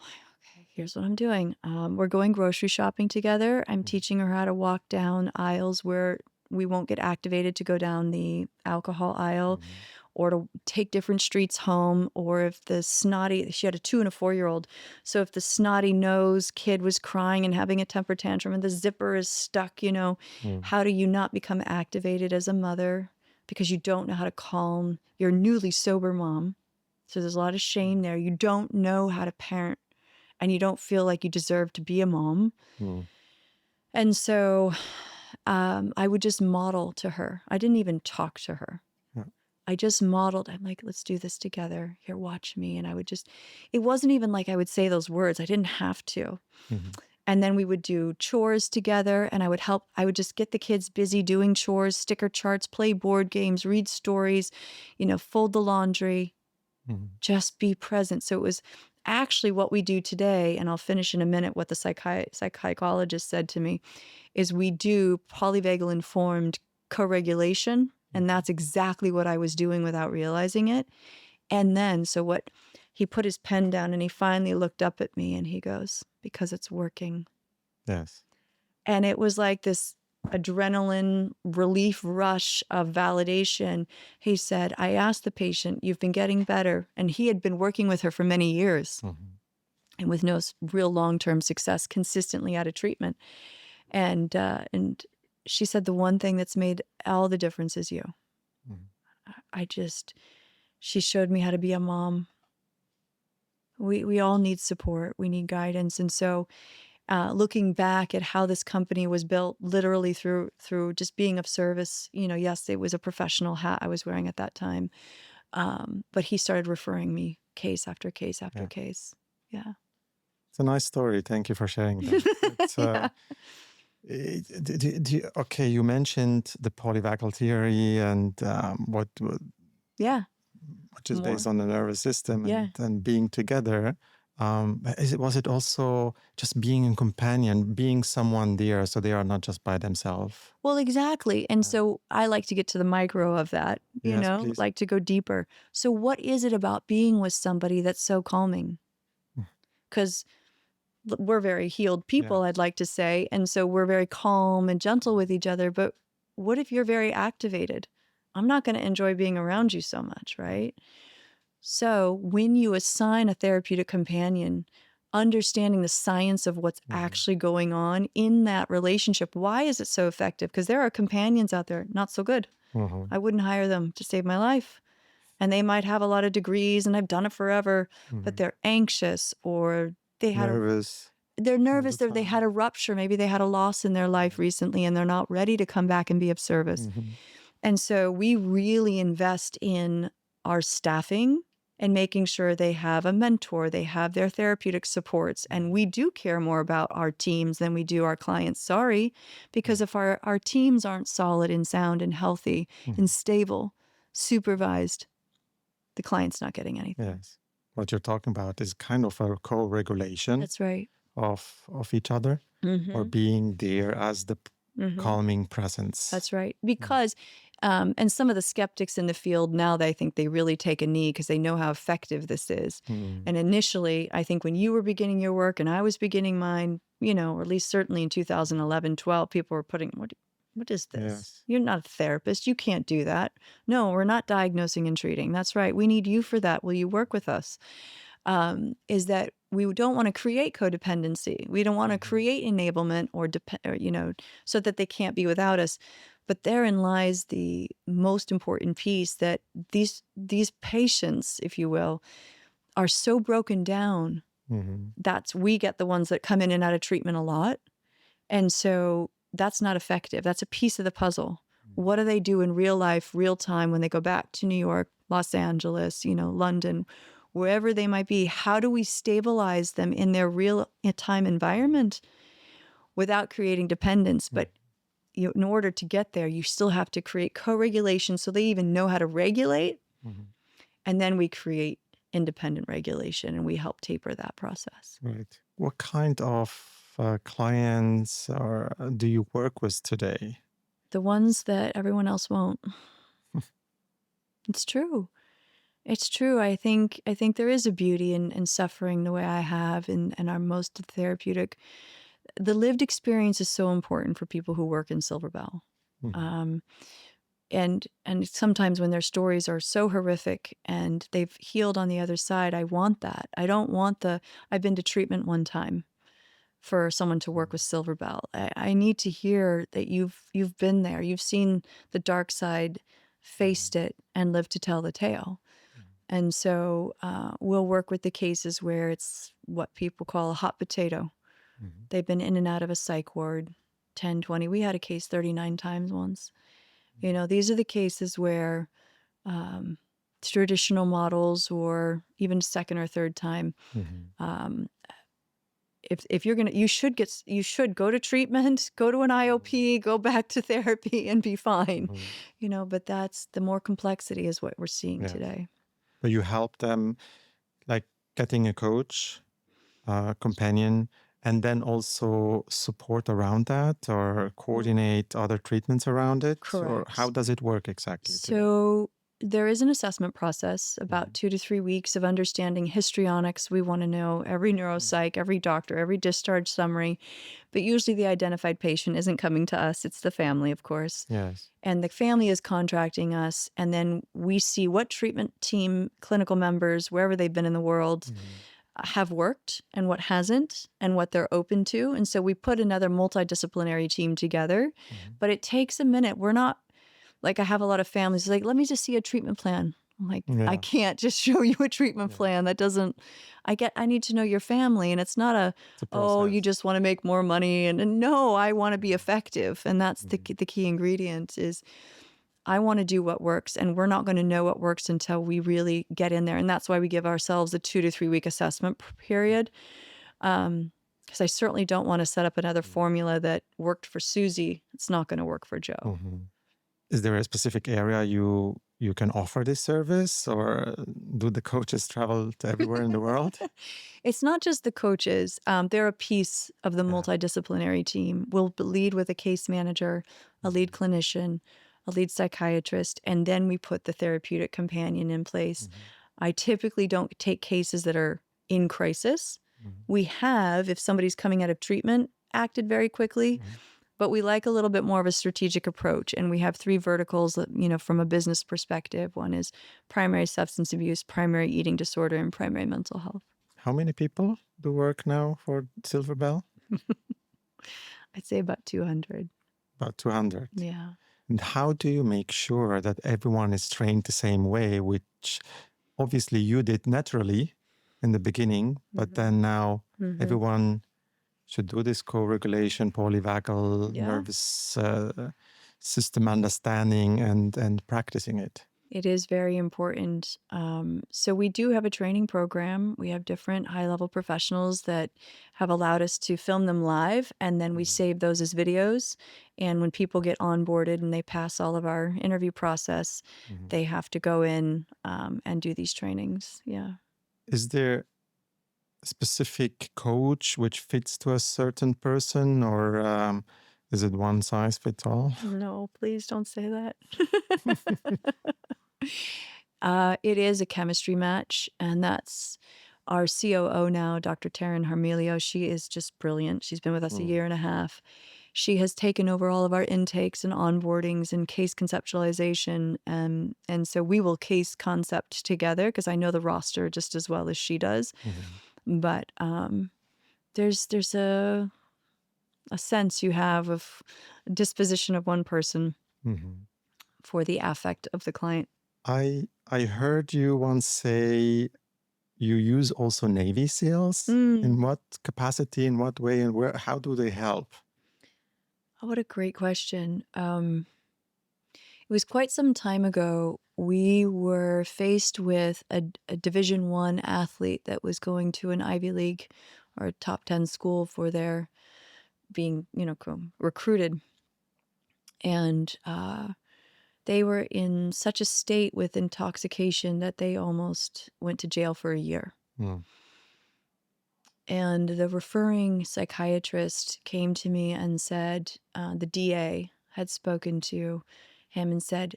like, okay, here's what I'm doing. We're going grocery shopping together. I'm teaching her how to walk down aisles where we won't get activated to go down the alcohol aisle. Or to take different streets home, or if the she had a 2 and a 4-year-old. So if the snotty nose kid was crying and having a temper tantrum and the zipper is stuck, how do you not become activated as a mother because you don't know how to calm your newly sober mom? So there's a lot of shame there. You don't know how to parent and you don't feel like you deserve to be a mom. And so I would just model to her. I didn't even talk to her. I just modeled. I'm like, let's do this together. Here, watch me. And I would it wasn't even like I would say those words. I didn't have to. And then we would do chores together and I would just get the kids busy doing chores, sticker charts, play board games, read stories, fold the laundry, just be present. So it was actually what we do today. And I'll finish in a minute what the psychologist said to me is we do polyvagal informed co-regulation. And that's exactly what I was doing without realizing it. And then, he put his pen down and he finally looked up at me and he goes, because it's working. Yes. And it was like this adrenaline relief rush of validation. He said, I asked the patient, you've been getting better. And he had been working with her for many years and with no real long-term success, consistently out of treatment. And she said, the one thing that's made all the difference is you. She showed me how to be a mom. We all need support. We need guidance. And so looking back at how this company was built literally through just being of service, yes, it was a professional hat I was wearing at that time. But he started referring me case after case after case. Yeah. It's a nice story. Thank you for sharing that. It's, okay, you mentioned the polyvagal theory and which is based on the nervous system and being together. Was it also just being a companion, being someone there so they are not just by themselves? Well, exactly. And so I like to get to the micro of that, Please. like to go deeper. So what is it about being with somebody that's so calming? Because we're very healed people, I'd like to say. And so we're very calm and gentle with each other. But what if you're very activated? I'm not going to enjoy being around you so much, right? So when you assign a therapeutic companion, understanding the science of what's actually going on in that relationship, why is it so effective? Because there are companions out there not so good. I wouldn't hire them to save my life. And they might have a lot of degrees and I've done it forever, but they're anxious or they had nervous. They're nervous. They had a rupture. Maybe they had a loss in their life recently and they're not ready to come back and be of service. And so we really invest in our staffing and making sure they have a mentor, they have their therapeutic supports. And we do care more about our teams than we do our clients. Sorry, because if our teams aren't solid and sound and healthy and stable, supervised, the client's not getting anything. Yes. What you're talking about is kind of a co-regulation. That's right. Of each other or being there as the calming presence. That's right. Because, and some of the skeptics in the field now, they think they really take a knee because they know how effective this is. And initially, I think when you were beginning your work and I was beginning mine, or at least certainly in 2011, 12, people were putting, what is this? Yes. You're not a therapist. You can't do that. No, we're not diagnosing and treating. That's right. We need you for that. Will you work with us? Is that we don't want to create codependency. We don't want to create enablement or so that they can't be without us. But therein lies the most important piece, that these patients, if you will, are so broken down. We get the ones that come in and out of treatment a lot. And so that's not effective. That's a piece of the puzzle. What do they do in real life, real time, when they go back to New York, Los Angeles, London, wherever they might be? How do we stabilize them in their real time environment without creating dependence? But in order to get there, you still have to create co-regulation so they even know how to regulate. And then we create independent regulation and we help taper that process. Right. What kind of clients do you work with today? The ones that everyone else won't. It's true. It's true. I think there is a beauty in suffering the way I have and our most therapeutic. The lived experience is so important for people who work in Silverbell. And sometimes when their stories are so horrific and they've healed on the other side, I want that. I don't want I've been to treatment one time for someone to work with Silverbell. I need to hear that you've been there. You've seen the dark side, faced it, and lived to tell the tale. And so we'll work with the cases where it's what people call a hot potato. They've been in and out of a psych ward 10, 20. We had a case 39 times once. These are the cases where traditional models or even second or third time, if you're you should go to treatment, go to an IOP, go back to therapy and be fine. But that's the more complexity is what we're seeing today. But you help them, like getting a coach, companion, and then also support around that or coordinate other treatments around it? Correct. Or how does it work exactly? So There is an assessment process, about Mhm. 2 to 3 weeks of understanding histrionics. We want to know every neuropsych, every doctor, every discharge summary. But usually the identified patient isn't coming to us, it's the family, of course. Yes. And the family is contracting us. And then we see what treatment team, clinical members, wherever they've been in the world, Mhm. have worked and what hasn't and what they're open to. And so we put another multidisciplinary team together. Mhm. But it takes a minute. We're not like, I have a lot of families like, let me just see a treatment plan. I'm like, I Yeah. can't just show you a treatment Yeah. plan. That doesn't, I need to know your family. And it's not a, It's a oh, you process. just want to make more money. And no, I want to be effective. And that's Mhm. the key ingredient is I want to do what works. And we're not going to know what works until we really get in there. And that's why we give ourselves a 2 to 3 week assessment period. Because I certainly don't want to set up another formula that worked for Susie. It's not going to work for Joe. Mhm. Is there a specific area you can offer this service, or do the coaches travel to everywhere in the world? It's not just the coaches. They're a piece of the Yeah. multidisciplinary team. We'll lead with a case manager, a lead Mhm. clinician, a lead psychiatrist, and then we put the therapeutic companion in place. Mhm. I typically don't take cases that are in crisis. Mhm. We have, if somebody's coming out of treatment, acted very quickly, Mhm. but we like a little bit more of a strategic approach. And we have 3 verticals that, from a business perspective. One is primary substance abuse, primary eating disorder, and primary mental health. How many people do work now for Silverbell? I'd say about 200. About 200. Yeah. And how do you make sure that everyone is trained the same way, which obviously you did naturally in the beginning, but Mhm. then now Mhm. everyone should do this co-regulation, polyvagal, Yeah. nervous system understanding and practicing it? It is very important. So we do have a training program. We have different high-level professionals that have allowed us to film them live, and then we Mhm. save those as videos. And when people get onboarded and they pass all of our interview process, Mhm. they have to go in and do these trainings. Yeah. Is there a specific coach which fits to a certain person, or is it one size fits all? No, please don't say that. It is a chemistry match, and that's our COO now, Dr. Taryn Harmelio. She is just brilliant. She's been with us a Mm. year and a half. She has taken over all of our intakes and onboardings and case conceptualization, and so we will case concept together because I know the roster just as well as she does. Mhm. But there's a sense you have of disposition of one person Mhm. for the affect of the client. I heard you once say you use also Navy SEALs. In Mm. what capacity, in what way, and where? How do they help? Oh, what a great question. It was quite some time ago. We were faced with a Division I athlete that was going to an Ivy League or a top 10 school for their being, recruited. And they were in such a state with intoxication that they almost went to jail for a year. Mm. And the referring psychiatrist came to me and said, the DA had spoken to him and said,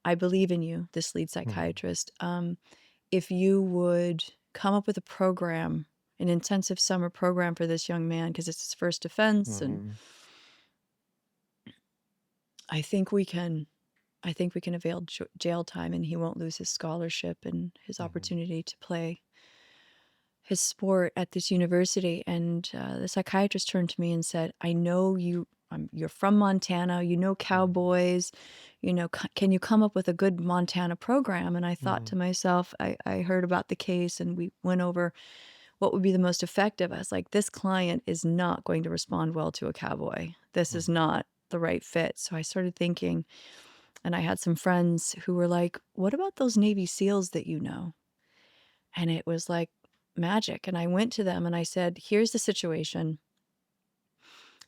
I believe in you, this lead Mhm. psychiatrist. If you would come up with a program, an intensive summer program for this young man, because it's his first offense, and Mhm. I think we can, I think we can avail jail time, and he won't lose his scholarship and his Mhm. opportunity to play his sport at this university. And the psychiatrist turned to me and said, I know you, you're from Montana, you know Mhm. cowboys, can you come up with a good Montana program? And I thought Mhm. to myself, I heard about the case and we went over what would be the most effective. I was like, this client is not going to respond well to a cowboy. This is Mhm. not the right fit. So I started thinking, and I had some friends who were like, what about those Navy SEALs that you know? And it was like magic. And I went to them and I said, here's the situation.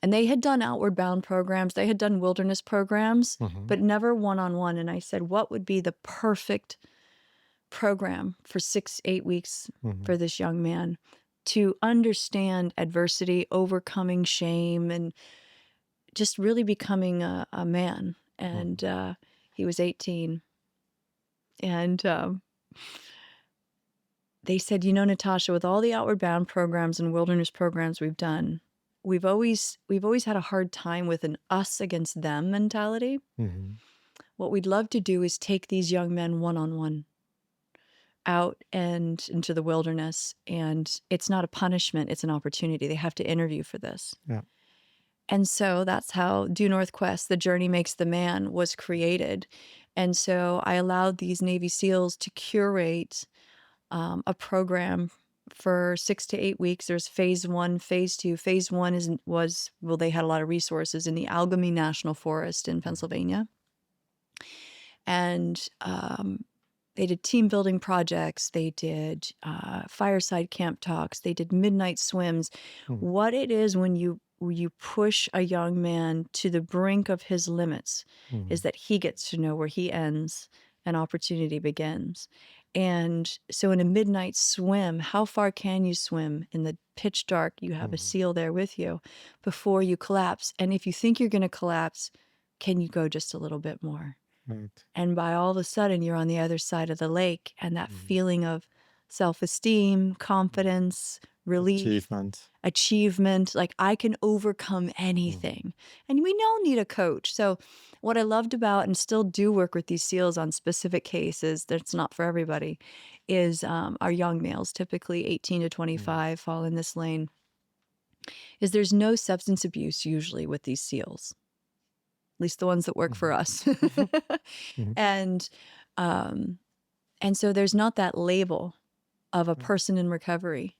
And they had done outward bound programs, they had done wilderness programs, Mhm. but never one on one. And I said, what would be the perfect program for 6, 8 weeks Mhm. for this young man to understand adversity, overcoming shame, and just really becoming a man? Mhm. And he was 18. And they said, Natasha, with all the Outward Bound programs and wilderness programs we've done, we've always had a hard time with an us against them mentality. Mm-hmm. What we'd love to do is take these young men one-on-one out and into the wilderness. And it's not a punishment, it's an opportunity. They have to interview for this. Yeah. And so that's how Due North Quest, The Journey Makes the Man, was created. And so I allowed these Navy SEALs to curate a program for 6 to 8 weeks. There's phase 1, phase 2. Phase 1 was they had a lot of resources in the Algamy National Forest in Pennsylvania. And they did team building projects. They did fireside camp talks. They did midnight swims. Mm-hmm. What it is when you push a young man to the brink of his limits is that he gets to know where he ends and opportunity begins. And so in a midnight swim, how far can you swim in the pitch dark? You have a SEAL there with you before you collapse. And if you think you're going to collapse, can you go just a little bit more? Right. And by all of a sudden, you're on the other side of the lake, and that feeling of self-esteem, confidence, relief, achievement, like I can overcome anything. And we all need a coach. So what I loved about, and still do work with these SEALs on specific cases, that's not for everybody, is our young males, typically 18 to 25, fall in this lane, is there's no substance abuse usually with these SEALs, at least the ones that work for us. And so there's not that label of a person in recovery.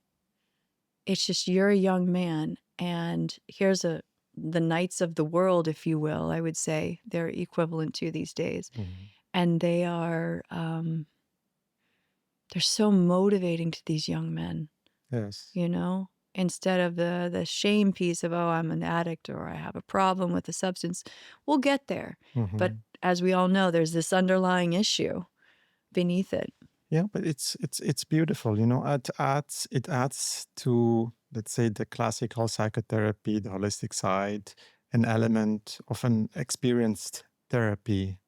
It's just you're a young man, and here's the knights of the world, if you will, I would say they're equivalent to these days. And they are, they're so motivating to these young men. Yes. Instead of the shame piece of, oh, I'm an addict or I have a problem with the substance, we'll get there. But as we all know, there's this underlying issue beneath it. Yeah, but it's beautiful. It adds to, let's say, the classical psychotherapy, the holistic side, an element of an experienced therapy,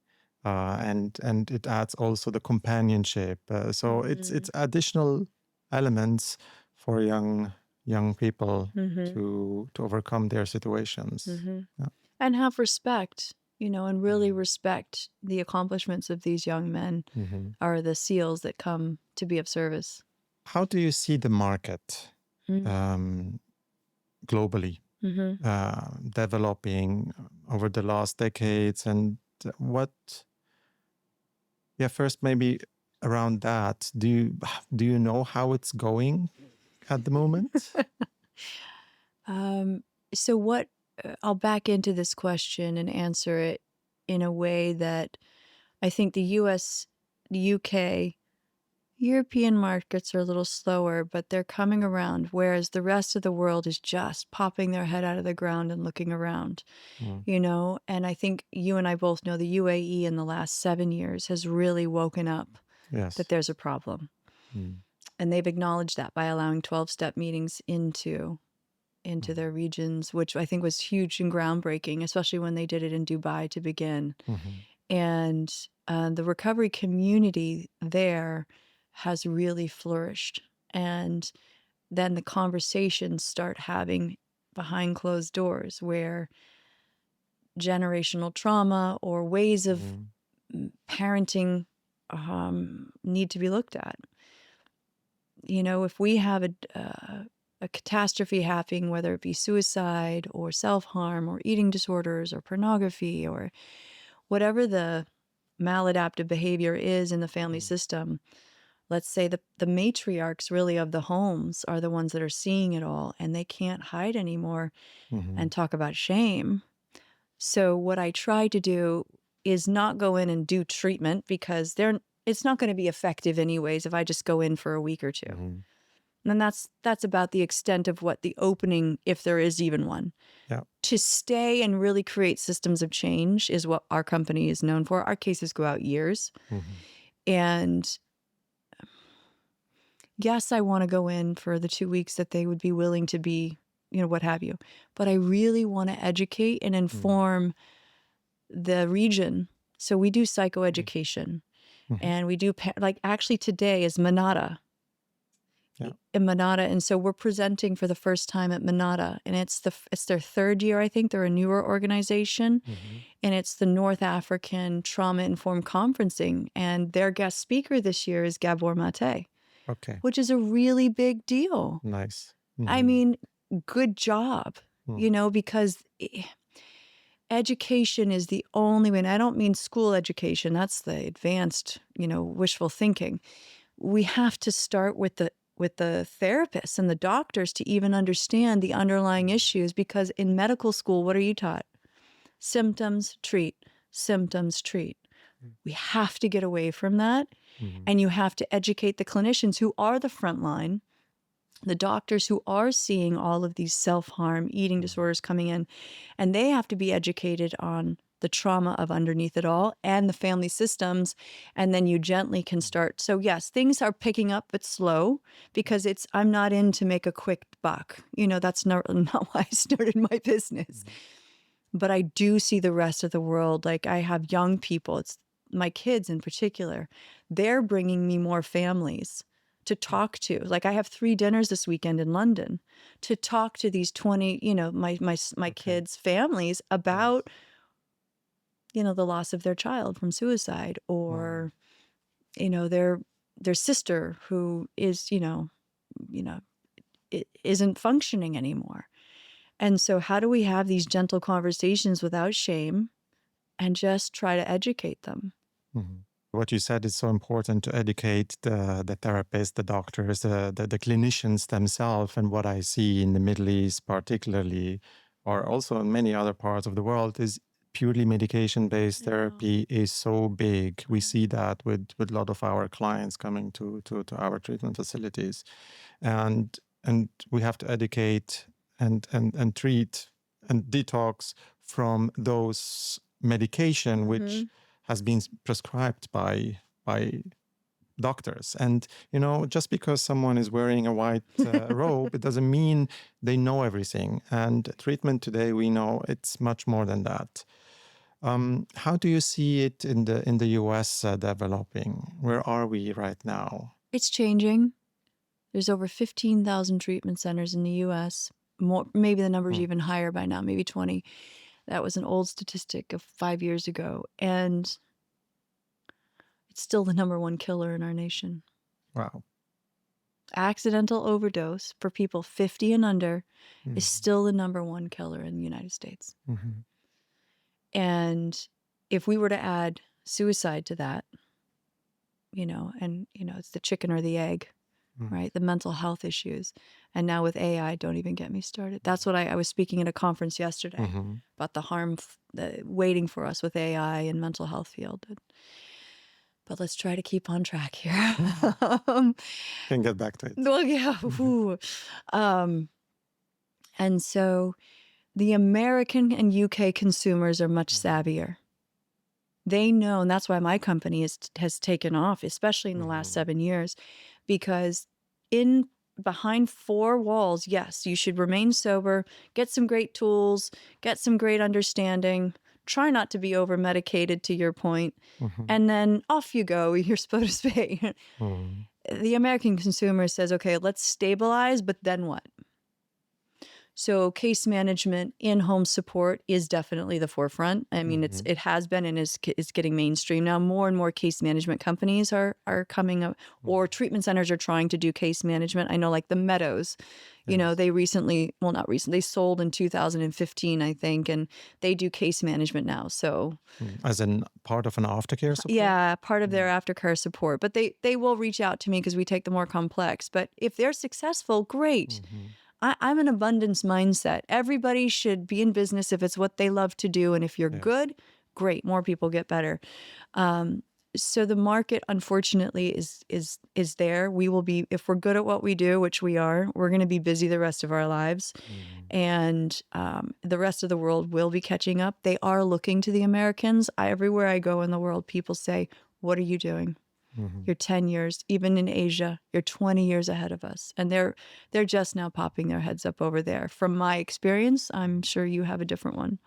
and it adds also the companionship. So it's additional elements for young people to overcome their situations. Yeah. And have respect, and really respect the accomplishments of these young men, are the SEALs that come to be of service. How do you see the market globally developing over the last decades, and first maybe around that, do you know how it's going at the moment? So I'll back into this question and answer it in a way that I think the US, the UK, European markets are a little slower, but they're coming around, whereas the rest of the world is just popping their head out of the ground and looking around, And I think you and I both know the UAE in the last 7 years has really woken up that there's a problem. And they've acknowledged that by allowing 12-step meetings into their regions, which I think was huge and groundbreaking, especially when they did it in Dubai to begin. And the recovery community there has really flourished. And then the conversations start having behind closed doors where generational trauma or ways of parenting need to be looked at. If we have a catastrophe happening, whether it be suicide or self-harm or eating disorders or pornography or whatever the maladaptive behavior is in the family system, let's say the matriarchs really of the homes are the ones that are seeing it all, and they can't hide anymore and talk about shame. So what I try to do is not go in and do treatment, because it's not going to be effective anyways if I just go in for a week or two. And that's about the extent of what the opening, if there is even one. Yeah. To stay and really create systems of change is what our company is known for. Our cases go out years. And yes, I want to go in for the 2 weeks that they would be willing to be, what have you. But I really want to educate and inform the region. So we do psychoeducation. Mhm. And we do, like actually today is Manada. Yeah. In Manada, and so we're presenting for the first time at Manada, and it's their third year, I think. They're a newer organization, Mhm. and it's the North African Trauma Informed Conferencing, and their guest speaker this year is Gabor Mate, Okay. which is a really big deal. Nice. I Mhm. mean, good job, Mm. because education is the only way, and I don't mean school education, that's the advanced, wishful thinking. We have to start with the therapists and the doctors to even understand the underlying issues, because in medical school, what are you taught? Symptoms, treat, symptoms, treat. We have to get away from that, Mhm. and you have to educate the clinicians who are the front line, the doctors who are seeing all of these self-harm, eating disorders coming in, and they have to be educated on the trauma of underneath it all and the family systems. And then you gently can start. So yes, things are picking up, but slow, because I'm not in to make a quick buck. That's not why I started my business. But I do see the rest of the world. Like, I have young people, it's my kids in particular, they're bringing me more families to talk to. Like, I have 3 dinners this weekend in London to talk to these 20, my Okay. kids' families about, the loss of their child from suicide, Wow. or, their sister who is, isn't functioning anymore. And so how do we have these gentle conversations without shame and just try to educate them? Mhm. What you said is so important, to educate the therapists, the doctors, the clinicians themselves. And what I see in the Middle East, particularly, or also in many other parts of the world, is purely medication-based I know. therapy is so big. I We know. see that with a lot of our clients coming to our treatment facilities, and we have to educate and treat and detox from those medication which Mhm. has been prescribed by doctors. And just because someone is wearing a white robe, it doesn't mean they know everything. And treatment today, we know it's much more than that. How do you see it in the US developing? Where are we right now? It's changing. There's over 15,000 treatment centers in the US. More, maybe the number's Hmm. even higher by now, maybe 20. That was an old statistic of 5 years ago. And it's still the number 1 killer in our nation. Wow. Accidental overdose for people 50 and under is Mhm. still the number 1 killer in the United States. Mhm. And if we were to add suicide to that, it's the chicken or the egg, Mhm. right? The mental health issues. And now with AI, don't even get me started. That's what I was speaking at a conference yesterday Mhm. about the harm waiting for us with AI and mental health field. But let's try to keep on track here. um, Can get back to it. well, yeah. Mhm. Ooh. Um, and so the American and UK consumers are much Mhm. savvier. They know, and that's why my company has taken off, especially in the last Mhm. 7 years, because in behind 4 walls, yes, you should remain sober, get some great tools, get some great understanding, try not to be over medicated, to your point, Mhm. and then off you go. You're supposed to be. Mhm. The American consumer says, okay, let's stabilize, but then what? So case management, in-home support is definitely the forefront. I mean, Mhm. it has been and is getting mainstream now. More and more case management companies are coming up, or Mhm. treatment centers are trying to do case management. I know, like the Meadows, Yes. they recently, well, not recently, they sold in 2015, I think, and they do case management now. So As in part of an aftercare support? yeah, part of their Mm. aftercare support, but they will reach out to me because we take the more complex. But if they're successful, great. Mhm. I'm an abundance mindset. Everybody should be in business if it's what they love to do. And if you're Yes. good, great, more people get better. Um, so the market, unfortunately, is there. We will be, if we're good at what we do, which we are, we're going to be busy the rest of our lives. Mhm. And the rest of the world will be catching up. They are looking to the Americans. Everywhere I go in the world, people say, what are you doing? Mhm. You're 10 years, even in Asia, you're 20 years ahead of us. And they're just now popping their heads up over there. From my experience, I'm sure you have a different one.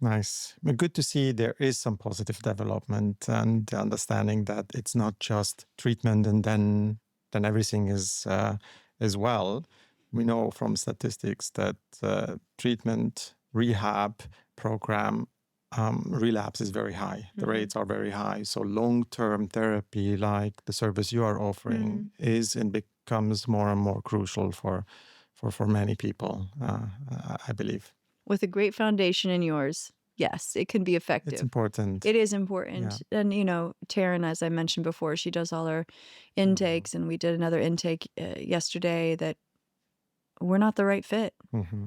Nice. Good to see there is some positive development and the understanding that it's not just treatment and then everything is well. We know from statistics that treatment, rehab program, relapse is very high. The rates are very high. So long-term therapy, like the service you are offering, is and becomes more and more crucial for many people, I believe. With a great foundation in yours, yes, it can be effective. It's important. It is important. Yeah. And, Taryn, as I mentioned before, she does all her intakes, and we did another intake yesterday that we're not the right fit.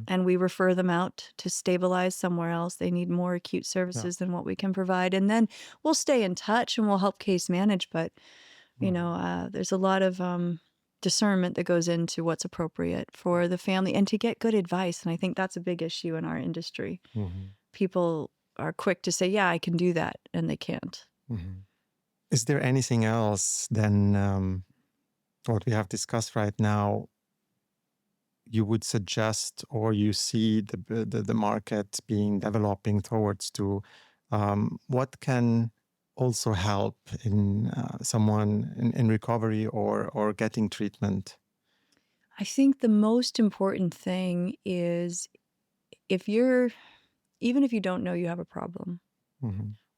And we refer them out to stabilize somewhere else. They need more acute services than what we can provide. And then we'll stay in touch and we'll help case manage. But, there's a lot of discernment that goes into what's appropriate for the family and to get good advice. And I think that's a big issue in our industry. People are quick to say, yeah, I can do that, and they can't. Is there anything else than what we have discussed right now you would suggest, or you see the market being developing towards to? What can also help in someone in recovery or getting treatment? I think the most important thing is even if you don't know you have a problem,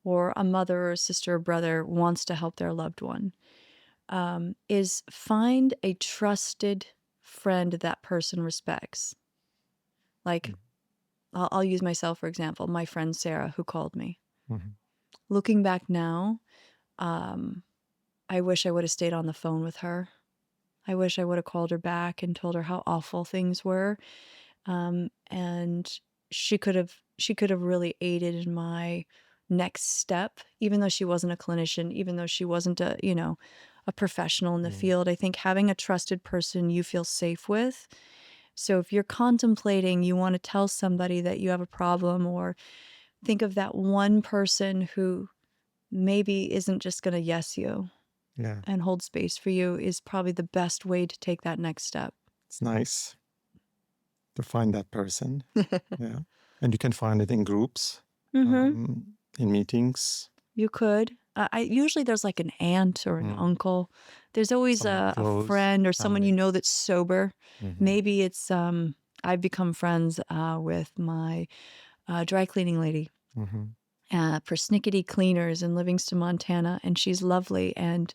or a mother or a sister or brother wants to help their loved one, is find a trusted friend that person respects. Like, I'll use myself, for example, my friend Sarah, who called me. Looking back now, I wish I would have stayed on the phone with her. I wish I would have called her back and told her how awful things were. And she could have really aided in my next step, even though she wasn't a clinician, even though she wasn't a professional in the field. I think having a trusted person you feel safe with. So if you're contemplating, you want to tell somebody that you have a problem, or think of that one person who maybe isn't just going to yes you and hold space for you, is probably the best way to take that next step. It's nice to find that person. Yeah. And you can find it in groups, in meetings. You could. Usually there's like an aunt or an uncle. There's always a friend or someone you know that's sober. Maybe it's, I've become friends with my dry cleaning lady, persnickety cleaners in Livingston, Montana, and she's lovely. And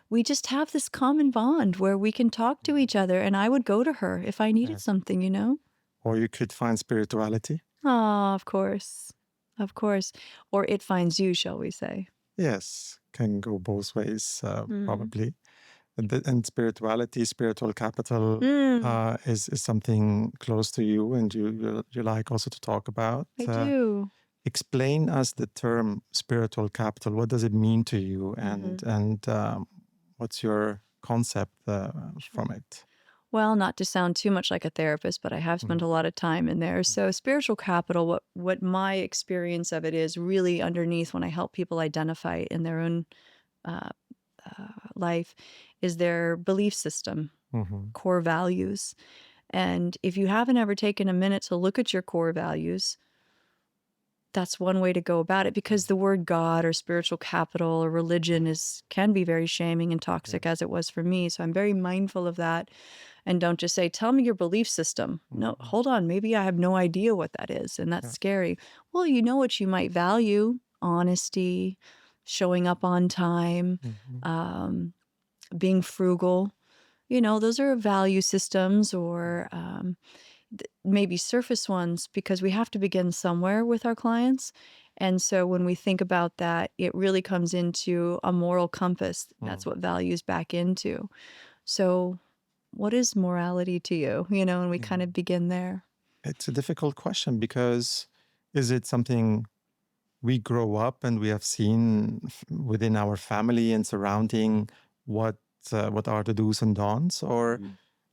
we just have this common bond where we can talk to each other, and I would go to her if I needed something. Or you could find spirituality. Oh, of course. Of course. Or it finds you, shall we say. Yes, can go both ways, probably. And spirituality, spiritual capital is something close to you, and you like also to talk about. I do. Explain us the term spiritual capital. What does it mean to you, and what's your concept from it? Well, not to sound too much like a therapist, but I have spent a lot of time in there. So spiritual capital, what my experience of it is really underneath when I help people identify in their own life, is their belief system, core values. And if you haven't ever taken a minute to look at your core values, that's one way to go about it, because the word God or spiritual capital or religion can be very shaming and toxic, as it was for me. So I'm very mindful of that. And don't just say, tell me your belief system. No, hold on. Maybe I have no idea what that is. And that's scary. Well, you know what you might value: honesty, showing up on time, being frugal. Those are value systems, or maybe surface ones, because we have to begin somewhere with our clients. And so when we think about that, it really comes into a moral compass. That's what values back into. So what is morality to you? And we kind of begin there. It's a difficult question, because is it something we grow up and we have seen within our family and surrounding what are the do's and don'ts, or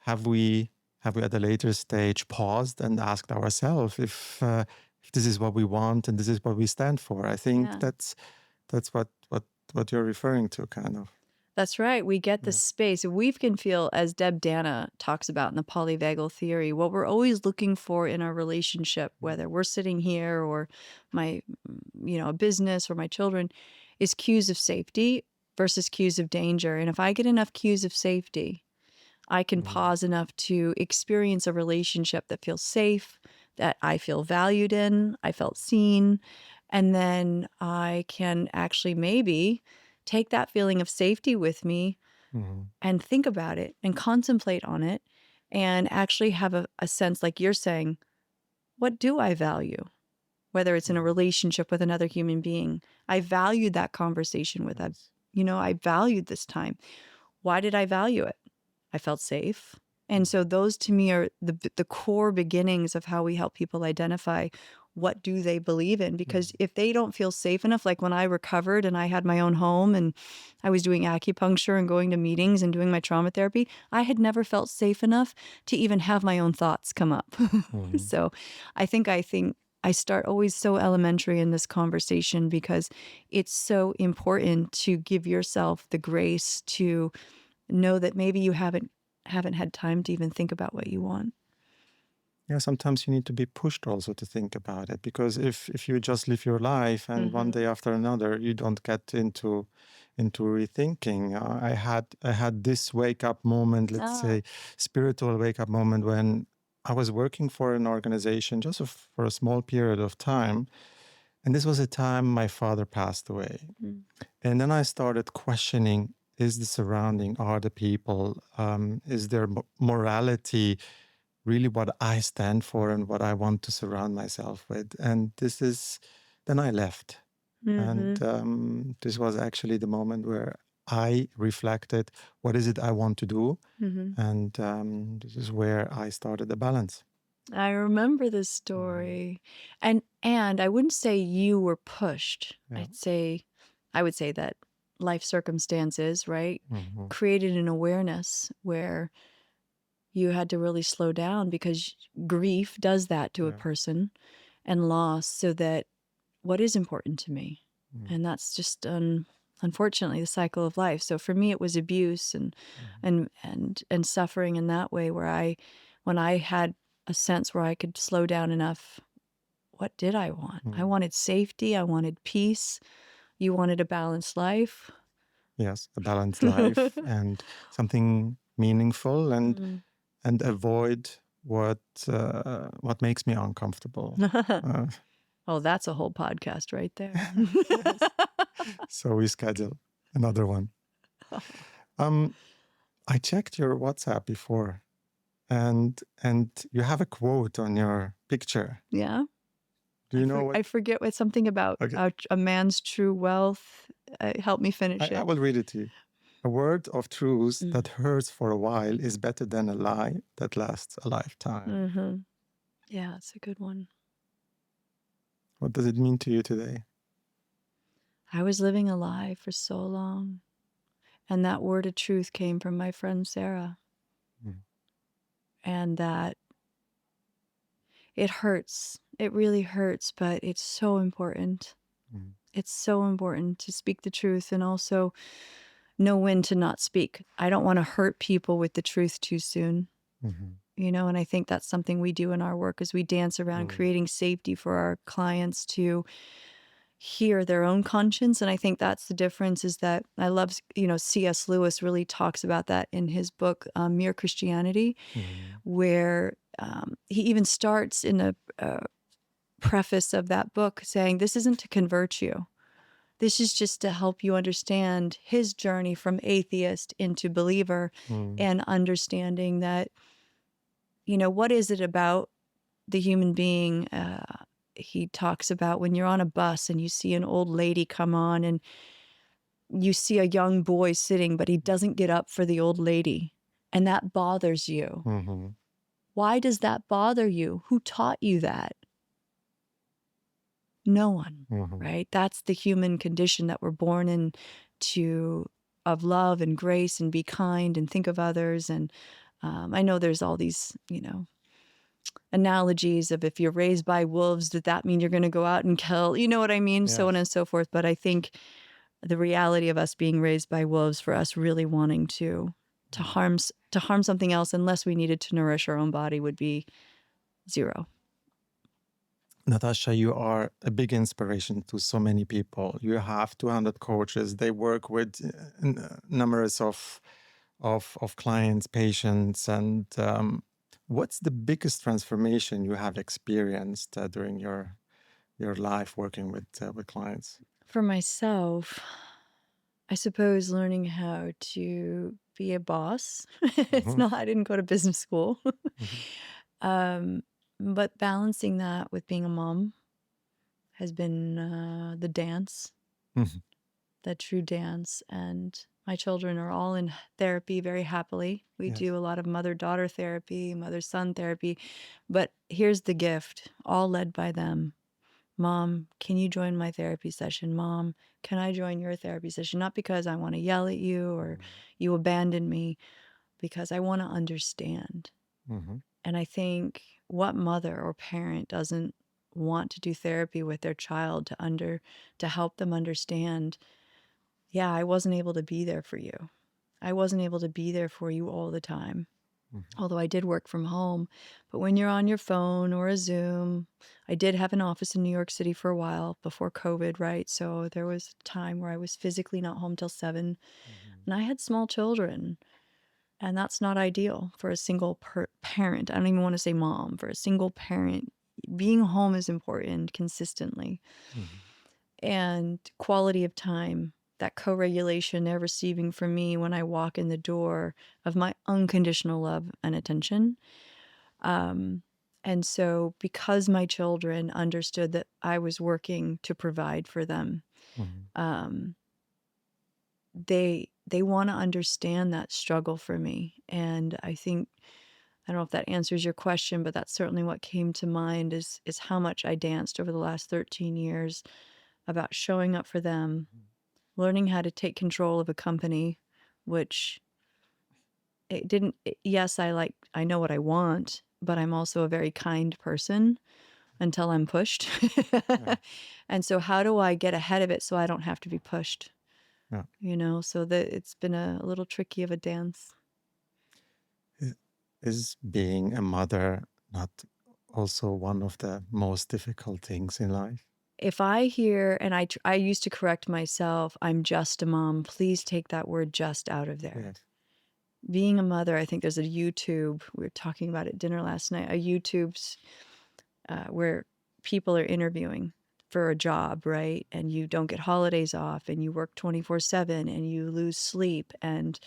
have we at a later stage paused and asked ourselves if this is what we want and this is what we stand for? I think that's what you're referring to, kind of. That's right. We get the Yeah. space. We can feel, as Deb Dana talks about in the Polyvagal theory, what we're always looking for in our relationship, whether we're sitting here or my, a business or my children, is cues of safety versus cues of danger. And if I get enough cues of safety, I can Mhm. pause enough to experience a relationship that feels safe, that I feel valued in, I felt seen. And then I can actually maybe take that feeling of safety with me Mhm. and think about it and contemplate on it and actually have a sense, like you're saying, what do I value? Whether it's in a Mhm. relationship with another human being, I valued that conversation with that. Yes. I valued this time. Why did I value it? I felt safe. And so Mhm. those to me are the core beginnings of how we help people identify what do they believe in. Because Mhm. if they don't feel safe enough, like when I recovered and I had my own home and I was doing acupuncture and going to meetings and doing my trauma therapy, I had never felt safe enough to even have my own thoughts come up. Mhm. So I think I start always so elementary in this conversation because it's so important to give yourself the grace to know that maybe you haven't had time to even think about what you Mhm. want. Yeah, sometimes you need to be pushed also to think about it, because if you just live your life and one day Mhm. after another you don't get into rethinking. I had this wake up moment, let's Ah. say spiritual wake up moment, when I was working for an organization just for a small period of time, and this was a time my father passed away. Mm. And then I started questioning: is the surrounding, are the people, is their morality really what I stand for and what I want to surround myself with? And then I left. And Mhm. this was actually the moment where I reflected: what is it I want to do? Mhm. And this is where I started the balance. I remember this Mhm. story. And I wouldn't say you were pushed. Yeah. I would say that life circumstances, right, Hmm. created an awareness where you had to really slow down because grief does that to a Yeah. person and loss, so that what is important to me? Mm-hmm. And that's just unfortunately the cycle of life. So for me, it was abuse and suffering in that way, where when I had a sense where I could slow down enough, what did I want? I Mm-hmm. wanted safety. I wanted peace. You wanted a balanced life. Yes, a balanced life and something meaningful, Mm. and avoid what makes me uncomfortable. Uh, Oh, that's a whole podcast right there. yes. So we schedule another one. Um, I checked your WhatsApp before, and you have a quote on your picture. Yeah. Do you know what? I forget what something about Okay, a man's true wealth. Help me I, finish I it. will read it to you. A word of truth Mm. that hurts for a while is better than a lie that lasts a lifetime. Hmm. Yeah, it's a good one. What does it mean to you today? I was living a lie for so long. And that word of truth came from my friend Sarah. Mm. And that it hurts. It really hurts, but it's so important. Mm. It's so important to speak the truth and also know when to not speak. I don't want to hurt people with the truth too soon. Mhm. And I think that's something we do in our work, is we dance around Mm. creating safety for our clients to hear their own conscience. And I think that's the difference, is that I love, C.S. Lewis really talks about that in his book, Mere Christianity, Mhm. where he even starts in the preface of that book saying, this isn't to convert you. This is just to help you understand his journey from atheist into believer, Mm. and understanding that, what is it about the human being? He talks about when you're on a bus and you see an old lady come on, and you see a young boy sitting, but he doesn't get up for the old lady, and that bothers you. Mhm. Why does that bother you? Who taught you that? No one, Mhm. right? That's the human condition that we're born into, of love and grace and be kind and think of others. And I know there's all these, analogies of, if you're raised by wolves, does that mean you're going to go out and kill? You know what I mean? So on Yes. and so forth. But I think the reality of us being raised by wolves, for us really wanting to harm something else unless we needed to nourish our own body would be zero. Natasha, you are a big inspiration to so many people. You have 200 coaches. They work with numerous of clients, patients, and what's the biggest transformation you have experienced during your life working with clients? For myself, I suppose learning how to be a boss. It's Hmm. not, I didn't go to business school. Hmm. um, but balancing that with being a mom has been the dance, Hmm. the true dance. And my children are all in therapy very happily. We Yes. do a lot of mother-daughter therapy, mother-son therapy. But here's the gift, all led by them. Mom, can you join my therapy session? Mom, can I join your therapy session? Not because I want to yell at you or you abandon me, because I want to understand. Hmm. And I think what mother or parent doesn't want to do therapy with their child to help them understand, yeah, I wasn't able to be there for you. I wasn't able to be there for you all the time. Hmm. Although I did work from home. But when you're on your phone or a Zoom, I did have an office in New York City for a while before COVID, right? So there was a time where I was physically not home till 7, and I had small children. And that's not ideal for a single parent. I don't even want to say mom. For a single parent, being home is important consistently. Hmm. And quality of time, that co-regulation they're receiving from me when I walk in the door of my unconditional love and attention. And so because my children understood that I was working to provide for them, Hmm. um, they want to understand that struggle for me. And I think, I don't know if that answers your question, but that's certainly what came to mind is how much I danced over the last 13 years about showing up for them, learning how to take control of a company, which it didn't, yes, I know what I want, but I'm also a very kind person until I'm pushed. Yeah. And so how do I get ahead of it so I don't have to be pushed? Yeah. So that it's been a little tricky of a dance. Is is being a mother not also one of the most difficult things in life? If I hear, and I used to correct myself, I'm just a mom, please take that word just out of there. Yes. Being a mother, I think there's a YouTube, we were talking about at dinner last night, a YouTube's where people are interviewing for a job, right? And you don't get holidays off and you work 24/7 and you lose sleep and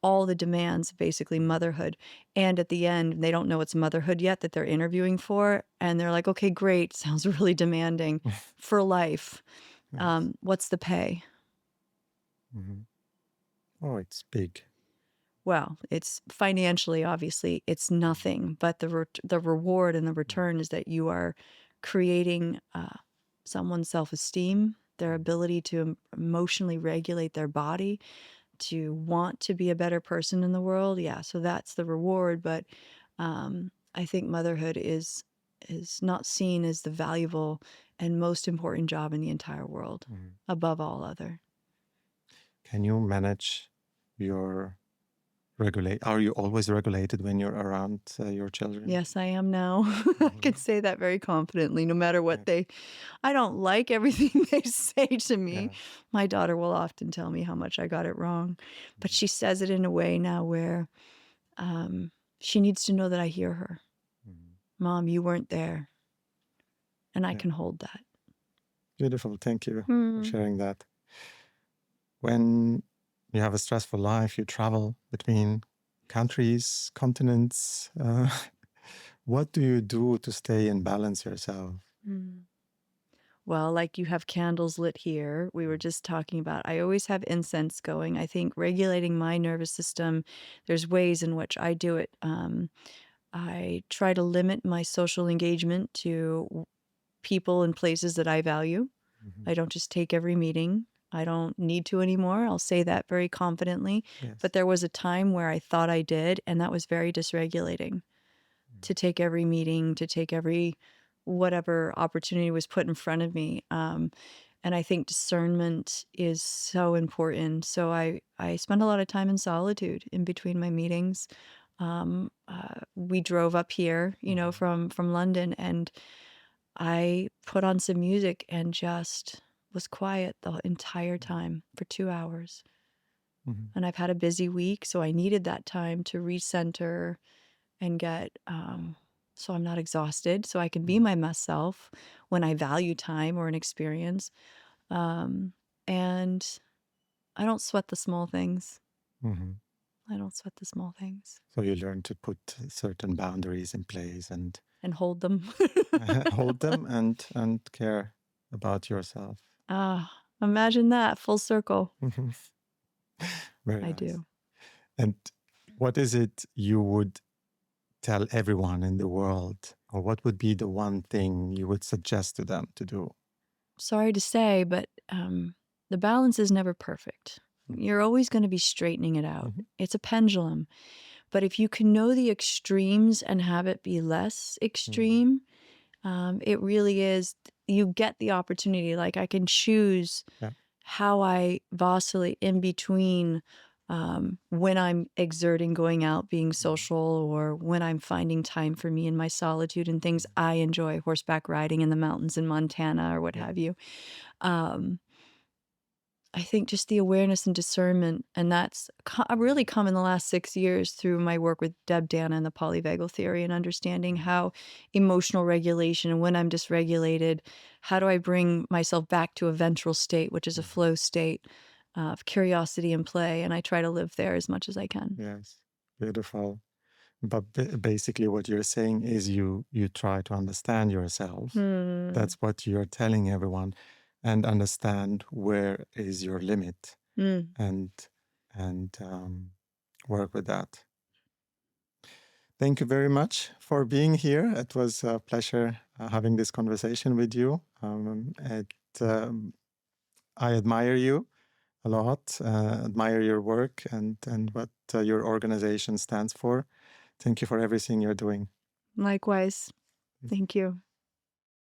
all the demands of basically motherhood. And at the end, they don't know it's motherhood yet that they're interviewing for. And they're like, okay, great. Sounds really demanding for life. Yes. What's the pay? Hmm. Oh, it's big. Well, it's financially, obviously, it's nothing, but the reward and the return is that you are creating someone's self-esteem, their ability to emotionally regulate their body, to want to be a better person in the world. Yeah, so that's the reward. But I think motherhood is not seen as the valuable and most important job in the entire world, Mhm. above all other. Can you manage your regulate? Are you always regulated when you're around your children? Yes, I am now. I can Mhm. say that very confidently, no matter Yeah. what I don't like everything they say to me. Yeah. My daughter will often tell me how much I got it wrong, but Mhm. she says it in a way now where um, she needs to know that I hear her. Mhm. Mom, you weren't there, and I Yeah. can hold that. Beautiful. Thank you for Hmm. sharing that. When you have a stressful life, you travel between countries, continents. What do you do to stay and balance yourself? Hmm. Well, like you have candles lit here, we were just talking about, I always have incense going. I think regulating my nervous system, there's ways in which I do it. I try to limit my social engagement to people and places that I value. Mhm. I don't just take every meeting. I don't need to anymore. I'll say that very confidently. But Yes. there was a time where I thought I did, and that was very dysregulating, to take every meeting, to take every whatever opportunity was put in front of me. And I think discernment is so important. So I spend a lot of time in solitude in between my meetings. We drove up here, from London, and I put on some music and just was quiet the entire time for 2 hours. Mhm. And I've had a busy week, so I needed that time to recenter and get so I'm not exhausted, so I can be my best self when I value time or an experience. And I don't sweat the small things. Mhm. I don't sweat the small things So you learn to put certain boundaries in place and and hold them. hold them and care about yourself. Imagine that full circle. Mhm. Very I nice. do. And what is it you would tell everyone in the world, or what would be the one thing you would suggest to them to do? Sorry to say, but the balance is never perfect. You're always going to be straightening it out. Mhm. It's a pendulum. But if you can know the extremes and have it be less Mhm. extreme, it really is, you get the opportunity. Like I can choose Yeah. how I vacillate in between when I'm exerting, going out, being social, or when I'm finding time for me in my solitude and things I enjoy, horseback riding in the mountains in Montana or what Yeah. have you. Um, I think just the awareness and discernment, and that's really come in the last 6 years through my work with Deb Dana and the Polyvagal theory and understanding how emotional regulation and when I'm dysregulated, how do I bring myself back to a ventral state, which is a Mhm. flow state of curiosity and play. And I try to live there as much as I can. Yes. Beautiful. But basically, what you're saying is you try to understand yourself. Hmm. That's what you're telling everyone, and understand where is your limit, Mm. and and work with that. Thank you very much for being here. It was a pleasure having this conversation with you. I admire you a lot, admire your work and what your organization stands for. Thank you for everything you're doing. Likewise. Thank you.